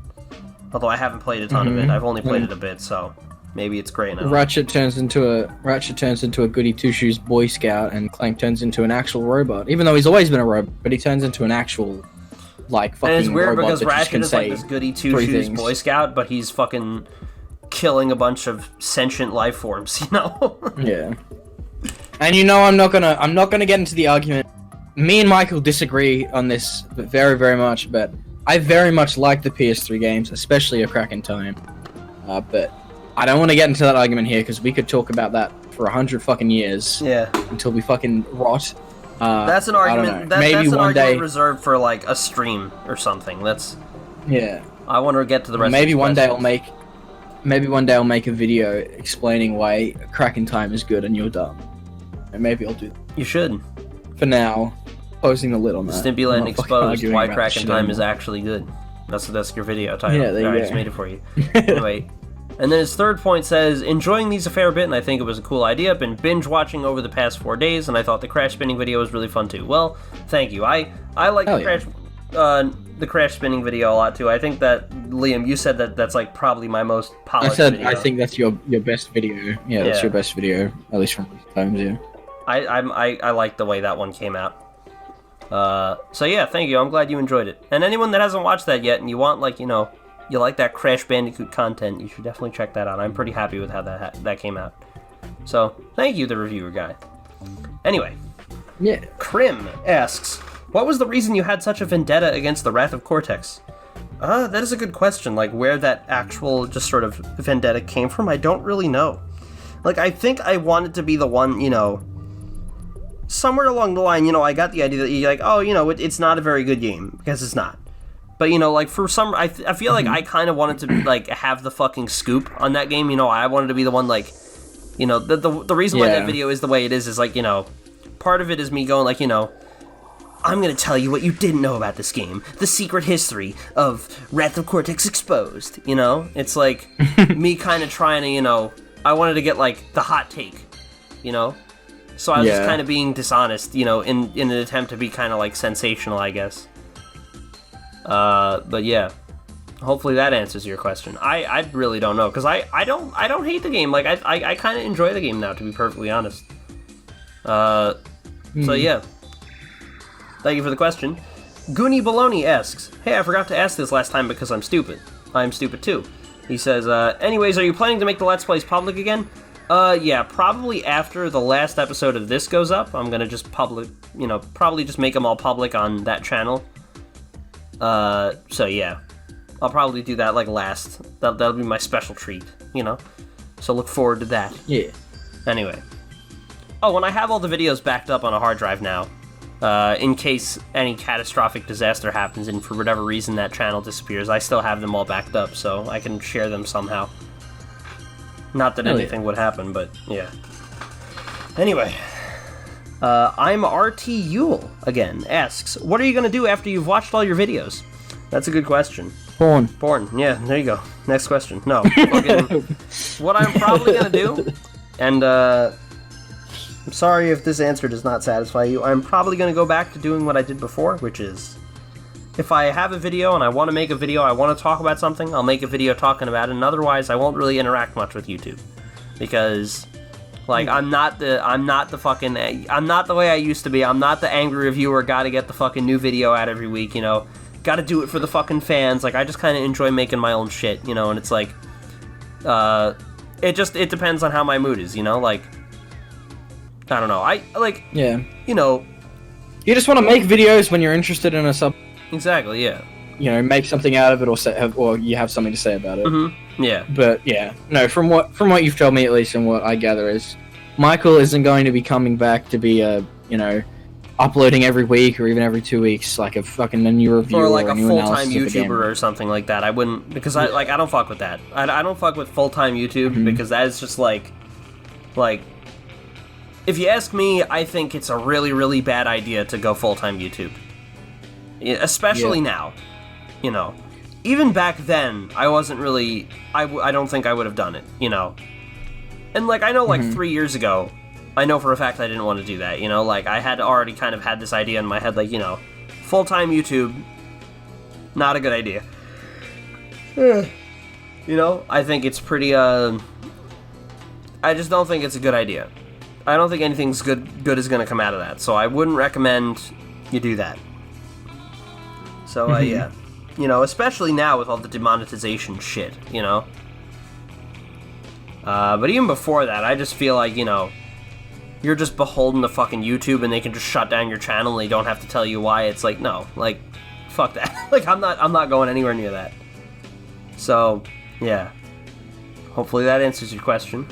Although I haven't played a ton of it. I've only played it a bit, so maybe it's great now. Ratchet turns into a goody two-shoes Boy Scout, and Clank turns into an actual robot. Even though he's always been a robot, but he turns into an actual... like, fucking and it's weird robot because Ratchet is like this goody two-shoes Boy Scout, but he's fucking killing a bunch of sentient life forms, you know? Yeah. And you know, I'm not gonna get into the argument. Me and Michael disagree on this very, very much, but I very much like the PS3 games, especially A Crack in Time. But I don't want to get into that argument here because we could talk about that for 100 fucking years. Yeah. Until we fucking rot. That's an argument. Maybe that's an one argument day reserved for like a stream or something. That's. Yeah. I want to get to the rest. Maybe of one day I'll make. Maybe one day I'll make a video explaining why Crack in Time is good and you're dumb. And maybe I'll do that. You should. For now, closing the lid on that. STIMPYLAND exposed why Crack in Time is actually good. That's your video title. Yeah, there you I go. just made it for you. Anyway. And then his third point says, enjoying these a fair bit, and I think it was a cool idea. Been binge watching over the past 4 days, and I thought the crash spinning video was really fun too. Well, thank you. I like the crash spinning video a lot too. I think that Liam, you said that's like probably my most polished video. I think that's your best video. Yeah, that's your best video, at least from recent times. Yeah. I like the way that one came out. So yeah, thank you. I'm glad you enjoyed it. And anyone that hasn't watched that yet, and you want like you like that Crash Bandicoot content, you should definitely check that out. I'm pretty happy with how that came out. So, thank you, the reviewer guy. Anyway. Yeah. Krim asks, what was the reason you had such a vendetta against the Wrath of Cortex? That is a good question. Like, where that actual just sort of vendetta came from, I don't really know. Like, I think I wanted to be the one, somewhere along the line, you know, I got the idea that you're like, oh, you know, it's not a very good game, because it's not. But, you know, like, for some, I feel like I kind of wanted to, like, have the fucking scoop on that game, you know, I wanted to be the one, like, you know, the reason why that video is the way it is, like, you know, part of it is me going, like, you know, I'm gonna tell you what you didn't know about this game. The secret history of Wrath of Cortex exposed, you know? It's like, me kind of trying to, you know, I wanted to get, like, the hot take, you know? So I was just kind of being dishonest, you know, in an attempt to be kind of, like, sensational, I guess. But yeah. Hopefully that answers your question. I really don't know, because I don't hate the game. Like, I kind of enjoy the game now, to be perfectly honest. So yeah. Thank you for the question. Goonie Baloney asks, hey, I forgot to ask this last time because I'm stupid. I'm stupid too. He says, anyways, are you planning to make the Let's Plays public again? Yeah, probably after the last episode of this goes up. I'm gonna just probably just make them all public on that channel. So yeah. I'll probably do that, like, last. That'll be my special treat, you know? So look forward to that. Yeah. Anyway. Oh, and I have all the videos backed up on a hard drive now. In case any catastrophic disaster happens and for whatever reason that channel disappears, I still have them all backed up, so I can share them somehow. Not that anything would happen, but yeah. Anyway. I'm RT Yule again, asks, what are you gonna do after you've watched all your videos? That's a good question. Porn, yeah, there you go. Next question. No. What I'm probably gonna do, and I'm sorry if this answer does not satisfy you, I'm probably gonna go back to doing what I did before, which is, if I have a video and I want to make a video, I want to talk about something, I'll make a video talking about it, and otherwise I won't really interact much with YouTube. Because, like, I'm not the way I used to be. I'm not the angry reviewer, gotta get the fucking new video out every week, you know? Gotta do it for the fucking fans. Like, I just kind of enjoy making my own shit, you know? And it's like, it depends on how my mood is, you know? Like, I don't know. You know, you just want to make videos when you're interested in a sub. Exactly, yeah. You know, make something out of it, or you have something to say about it. Mm-hmm. Yeah. But yeah, no. From what you've told me, at least, and what I gather is, Michael isn't going to be coming back to be uploading every week or even every 2 weeks, like a new review or like a new full-time analysis YouTuber or something like that. I wouldn't, because I don't fuck with that. I don't fuck with full-time YouTube because that is just like, if you ask me, I think it's a really, really bad idea to go full-time YouTube. Especially now, you know. Even back then, I wasn't really, I don't think I would have done it, you know. And, like, I know, like, 3 years ago, I know for a fact I didn't want to do that, you know. Like, I had already kind of had this idea in my head, like, you know, full-time YouTube, not a good idea. You know, I think it's pretty, I just don't think it's a good idea. I don't think anything's good is going to come out of that, so I wouldn't recommend you do that. So, yeah. You know, especially now with all the demonetization shit, you know? But even before that, I just feel like, you know, you're just beholden to fucking YouTube and they can just shut down your channel and they don't have to tell you why. It's like, no, like, fuck that. Like, I'm not going anywhere near that. So, yeah. Hopefully that answers your question.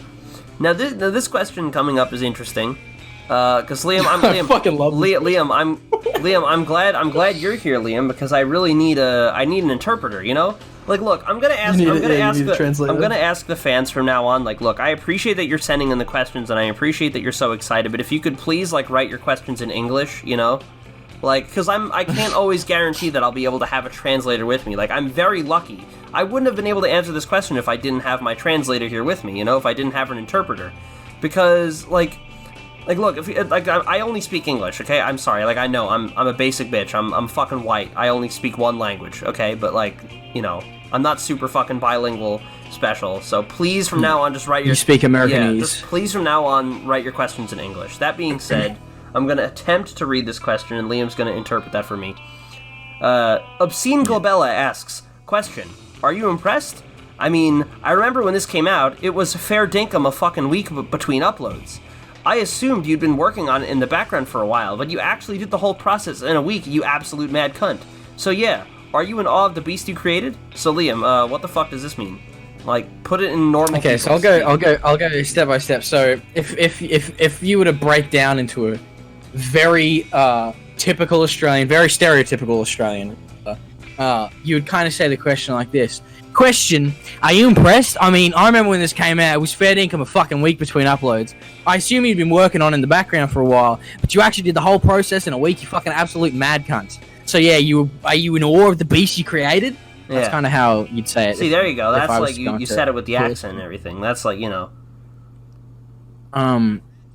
Now this question coming up is interesting. Because Liam, I fucking love this. Liam, I'm glad you're here, Liam, because I really need an interpreter, you know? Like, look, I'm gonna ask the fans from now on, like, look, I appreciate that you're sending in the questions and I appreciate that you're so excited, but if you could please, like, write your questions in English, you know? Like, because I can't always guarantee that I'll be able to have a translator with me. Like, I'm very lucky. I wouldn't have been able to answer this question if I didn't have my translator here with me, you know, if I didn't have an interpreter. Because, like, look, I only speak English, okay? I'm sorry, like, I know, I'm a basic bitch, I'm fucking white, I only speak one language, okay? But, like, you know, I'm not super fucking bilingual special, so please from now on just write your... You speak Americanese. Yeah, just please from now on write your questions in English. That being said, I'm gonna attempt to read this question, and Liam's gonna interpret that for me. Obscene Globella asks, question, are you impressed? I mean, I remember when this came out, it was fair dinkum a fucking week between uploads. I assumed you'd been working on it in the background for a while, but you actually did the whole process in a week, you absolute mad cunt. So yeah, are you in awe of the beast you created? So Liam, what the fuck does this mean? Like, put it in normal. Okay, so I'll go step by step. So if you were to break down into very typical Australian, very stereotypical Australian, you would kind of say the question like this. Question, are you impressed? I mean, I remember when this came out, it was fair income a fucking week between uploads. I assume you'd been working on it in the background for a while, but you actually did the whole process in a week, you fucking absolute mad cunt. So yeah, are you in awe of the beast you created? That's kind of how you'd say it. See, there you go. That's like, you said it with the accent and everything. That's like, you know.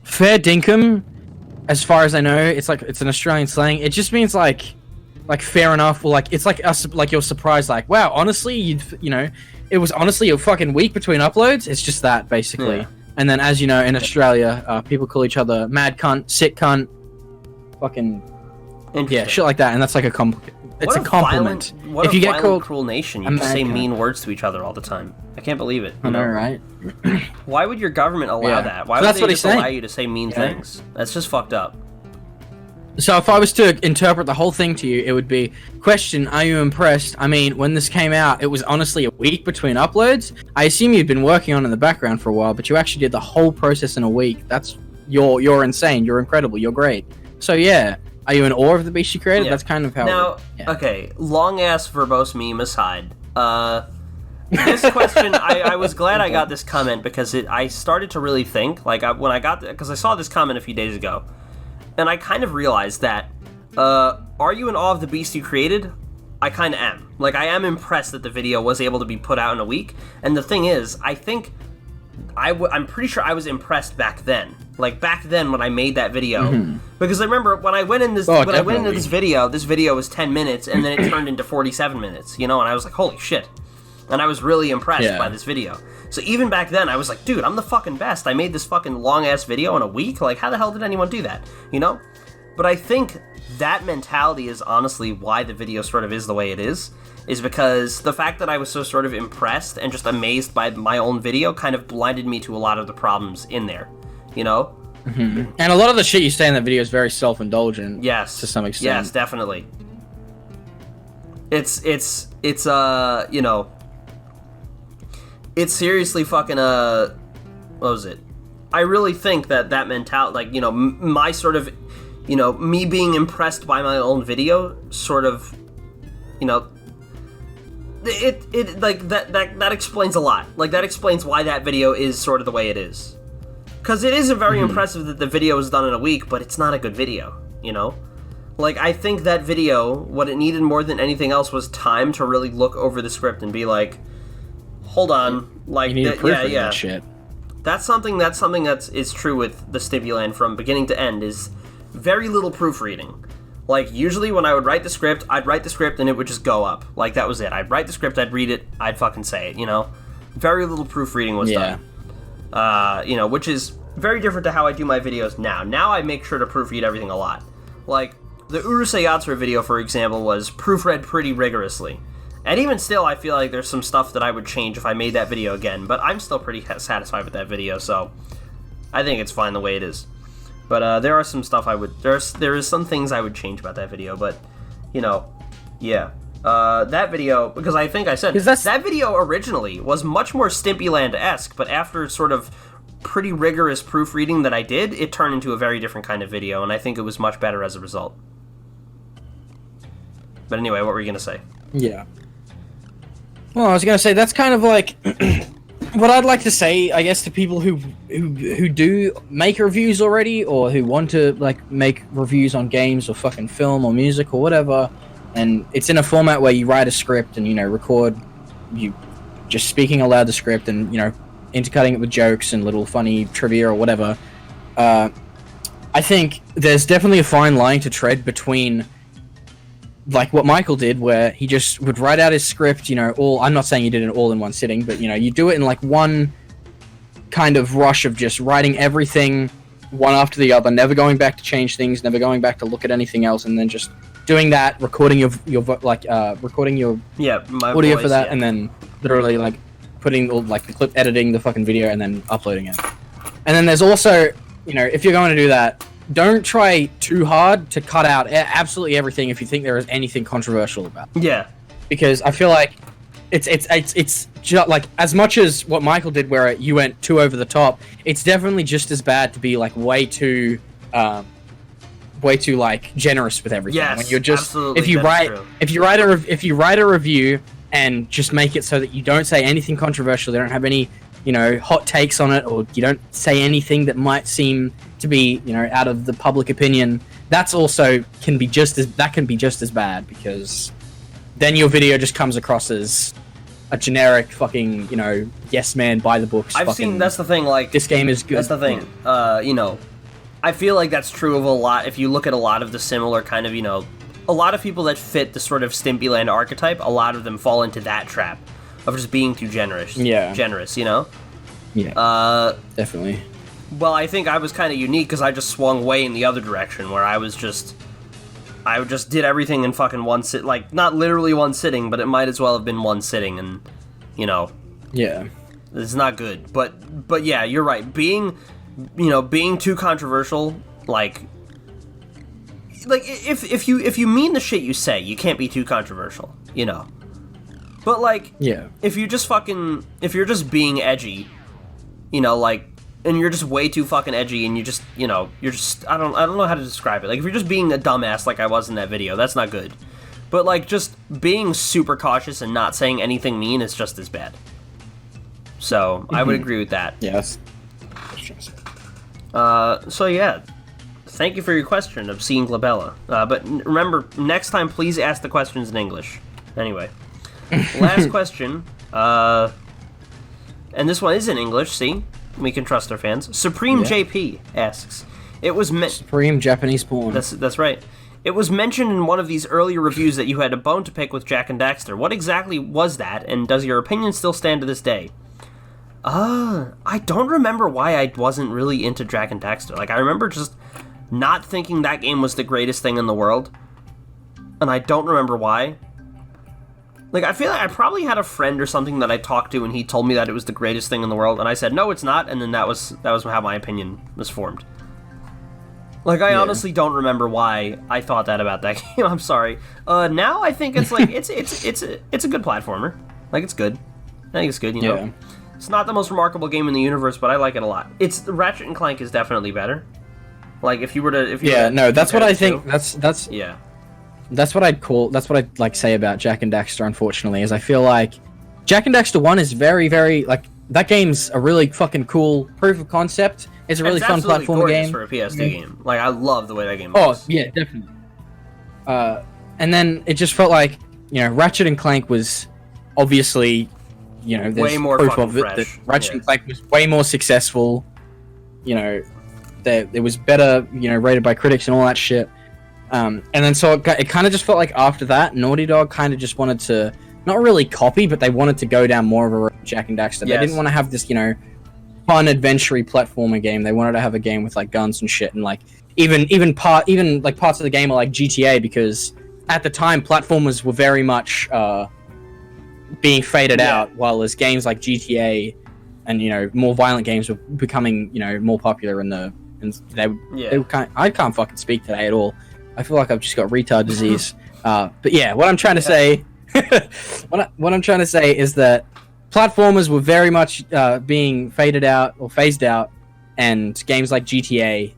Fair dinkum, as far as I know, it's an Australian slang. It just means like fair enough, or like it's like us, like you're surprised, like wow, honestly, it was honestly a fucking week between uploads. It's just that basically. Yeah. And then, as you know, in Australia, people call each other mad cunt, sick cunt, fucking shit like that, and that's like a compliment. It's a compliment. If you get called cruel nation, you just say mean words to each other all the time. I can't believe it. I know, right? Why would your government allow that? Why would they just allow you to say mean things? That's just fucked up. So if I was to interpret the whole thing to you, it would be, question, are you impressed? I mean, when this came out, it was honestly a week between uploads. I assume you'd been working on it in the background for a while, but you actually did the whole process in a week. That's, you're insane, you're incredible, you're great. So yeah, are you in awe of the beast you created? Yeah. That's kind of how... Now, okay, long-ass verbose meme aside, this question, I was glad I got this comment because I started to really think, like, when I got... Because I saw this comment a few days ago, and I kind of realized that, are you in awe of the beast you created? I kind of am. Like, I am impressed that the video was able to be put out in a week, and the thing is, I think, I'm pretty sure I was impressed back then. Like, back then when I made that video. Because I remember when I went in this, this video was 10 minutes, and then it turned into 47 minutes, you know, and I was like, holy shit. And I was really impressed by this video. So even back then, I was like, dude, I'm the fucking best. I made this fucking long-ass video in a week? Like, how the hell did anyone do that? You know? But I think that mentality is honestly why the video sort of is the way it is because the fact that I was so sort of impressed and just amazed by my own video kind of blinded me to a lot of the problems in there, you know? And a lot of the shit you say in that video is very self-indulgent. Yes. To some extent. Yes, definitely. It's you know... It's seriously fucking, what was it? I really think that mentality, like, you know, my sort of, you know, me being impressed by my own video, sort of, you know, it like, that explains a lot. Like, that explains why that video is sort of the way it is. Because it is very impressive that the video was done in a week, but it's not a good video, you know? Like, I think that video, what it needed more than anything else was time to really look over the script and be like, hold on, like, you need to proofread that shit. That's something that is true with the STIMPYLAND from beginning to end, is very little proofreading. Like, usually when I would write the script, I'd write the script and it would just go up. Like, that was it. I'd write the script, I'd read it, I'd fucking say it, you know? Very little proofreading was done. You know, which is very different to how I do my videos now. Now I make sure to proofread everything a lot. Like, the Urusei Yatsura video, for example, was proofread pretty rigorously. And even still, I feel like there's some stuff that I would change if I made that video again, but I'm still pretty satisfied with that video, so I think it's fine the way it is. But there are some stuff there is some things I would change about that video, but, you know, yeah. That video, because I think I said, that video originally was much more STIMPYLAND-esque, but after sort of pretty rigorous proofreading that I did, it turned into a very different kind of video, and I think it was much better as a result. But anyway, what were you going to say? Yeah. Well, I was gonna say that's kind of like what I'd like to say, I guess, to people who do make reviews already, or who want to like make reviews on games or fucking film or music or whatever, and it's in a format where you write a script and, you know, record you just speaking aloud the script and, you know, intercutting it with jokes and little funny trivia or whatever. I think there's definitely a fine line to tread between, like what Michael did, where he just would write out his script, you know, I'm not saying you did it all in one sitting, but, you know, you do it in like one kind of rush of just writing everything one after the other, never going back to change things, never going back to look at anything else, and then just doing that, recording your recording your audio for that, and then literally like putting all like the clip, editing the fucking video, and then uploading it. And then there's also, you know, if you're going to do that, don't try too hard to cut out absolutely everything if you think there is anything controversial about it. Yeah. Because I feel like it's just like, as much as what Michael did where you went too over the top, it's definitely just as bad to be like way too way too like generous with everything. Yes, when you're just absolutely, if you that's write true. if you write a review and just make it so that you don't say anything controversial, they don't have any, you know, hot takes on it, or you don't say anything that might seem to be, you know, out of the public opinion. That's also can be just as bad, because then your video just comes across as a generic fucking, you know, yes man, buy the books. I've seen, that's the thing, like, this game is good. That's the thing. You know, I feel like that's true of a lot. If you look at a lot of the similar kind of, you know, a lot of people that fit the sort of Stimpyland archetype, a lot of them fall into that trap of just being too generous. Yeah. Generous, you know? Yeah. Definitely. Well, I think I was kind of unique because I just swung way in the other direction, where I just did everything in fucking one sit, like, not literally one sitting, but it might as well have been one sitting, and, you know. Yeah. It's not good. But yeah, you're right. Being too controversial, like if you mean the shit you say, you can't be too controversial, you know. But like, yeah, if you're just being edgy, you know, like, and you're just way too fucking edgy, and you're just I don't know how to describe it. Like, if you're just being a dumbass like I was in that video, that's not good. But like, just being super cautious and not saying anything mean is just as bad. So I would agree with that. Yes. So yeah, thank you for your question, Obscene Glabella. But remember, next time, please ask the questions in English. Anyway, last question, and this one is in English, see? We can trust our fans. Supreme JP asks, Supreme Japanese porn. That's right. It was mentioned in one of these earlier reviews that you had a bone to pick with Jak and Daxter. What exactly was that, and does your opinion still stand to this day? I don't remember why I wasn't really into Jak and Daxter. Like, I remember just not thinking that game was the greatest thing in the world, and I don't remember why. Like, I feel like I probably had a friend or something that I talked to, and he told me that it was the greatest thing in the world, and I said, no, it's not, and then that was how my opinion was formed. Like, I honestly don't remember why I thought that about that game. I'm sorry. Now I think it's like, it's a good platformer. Like, it's good. I think it's good, you know? It's not the most remarkable game in the universe, but I like it a lot. Ratchet and Clank is definitely better. Like, if you were to... that's what I think. That's what I'd like say about Jak and Daxter, unfortunately, is I feel like Jak and Daxter 1 is very, very, like, that game's a really fucking cool proof of concept. It's a really fun platformer game. For a PS2 game. Like, I love the way that game looks. Oh, yeah, definitely. And then it just felt like, you know, Ratchet and Clank was obviously, you know, there's way more proof fucking of it fresh. that Ratchet and Clank was way more successful. You know, it was better, you know, rated by critics and all that shit. And then so it kind of just felt like after that, Naughty Dog kind of just wanted to, not really copy, but they wanted to go down more of a road with Jak and Daxter. They didn't want to have this, you know, fun adventure-y platformer game. They wanted to have a game with like guns and shit, and like even parts of the game are like GTA, because at the time platformers were very much being faded out, while as games like GTA and, you know, more violent games were becoming, you know, more popular they were kind of, I can't fucking speak today at all. I feel like I've just got retard disease. But yeah, what I'm trying to say, what I'm trying to say is that platformers were very much being faded out or phased out, and games like GTA,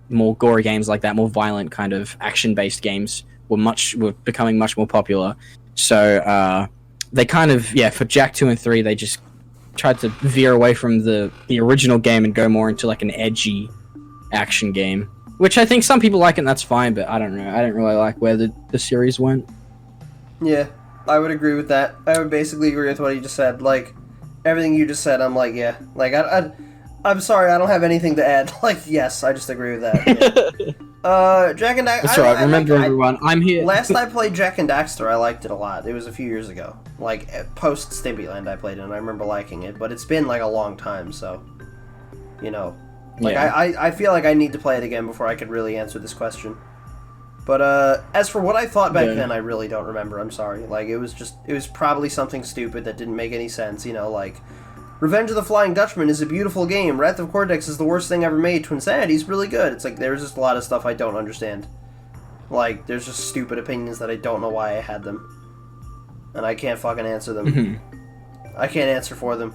more gory games like that, more violent kind of action-based games were becoming much more popular. So they kind of, for Jak 2 and 3, they just tried to veer away from the original game and go more into like an edgy action game. Which I think some people like, and that's fine, but I don't know. I didn't really like where the series went. Yeah, I would agree with that. I would basically agree with what you just said. Like, everything you just said, I'm like, yeah. Like, I'm sorry, I don't have anything to add. Like, yes, I just agree with that. Yeah. Jak and Daxter... That's right, remember everyone, I'm here. Last I played Jak and Daxter, I liked it a lot. It was a few years ago. Like, post Stimpyland I played it, and I remember liking it. But it's been, like, a long time, so... You know... Like, I feel like I need to play it again before I could really answer this question. But, as for what I thought back then, I really don't remember, I'm sorry. Like, it was probably something stupid that didn't make any sense, you know, like... Revenge of the Flying Dutchman is a beautiful game. Wrath of Cortex is the worst thing ever made. Twinsanity is really good. It's like, there's just a lot of stuff I don't understand. Like, there's just stupid opinions that I don't know why I had them. And I can't fucking answer them. I can't answer for them.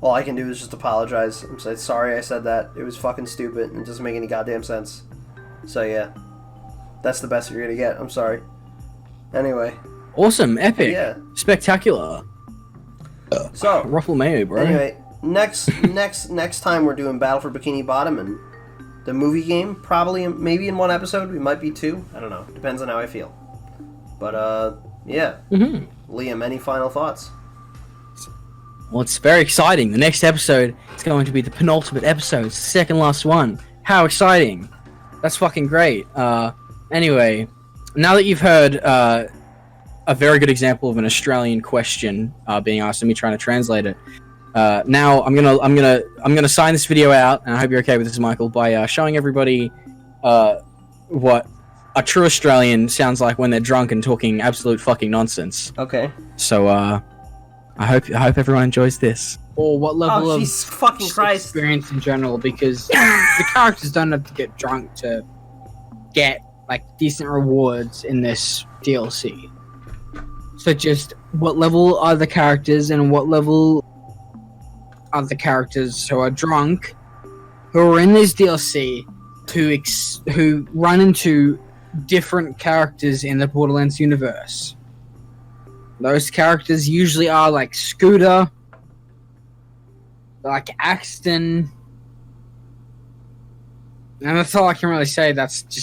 All I can do is just apologize. I'm sorry I said that. It was fucking stupid and it doesn't make any goddamn sense. So yeah. That's the best you're gonna get. I'm sorry. Anyway. Awesome, epic, Yeah. spectacular. So Ruffle Mayo, bro. anyway, next time we're doing Battle for Bikini Bottom and the movie game. Probably, maybe in one episode. We might be two. I don't know. Depends on how I feel. But yeah. Liam, any final thoughts? Well, it's very exciting. The next episode is going to be the penultimate episode, second last one. How exciting! That's fucking great. Anyway, now that you've heard a very good example of an Australian question being asked and me trying to translate it, now I'm gonna sign this video out, and I hope you're okay with this, Michael, by showing everybody what a true Australian sounds like when they're drunk and talking absolute fucking nonsense. Okay. So I hope everyone enjoys this. Or what level Oh, of Jesus fucking Christ. experience in general, because the characters don't have to get drunk to get like decent rewards in this DLC. So just what level are the characters, and what level are the characters who are drunk, who are in this DLC, who run into different characters in the Borderlands universe. Those characters usually are like Scooter, like Axton, and that's all I can really say. That's just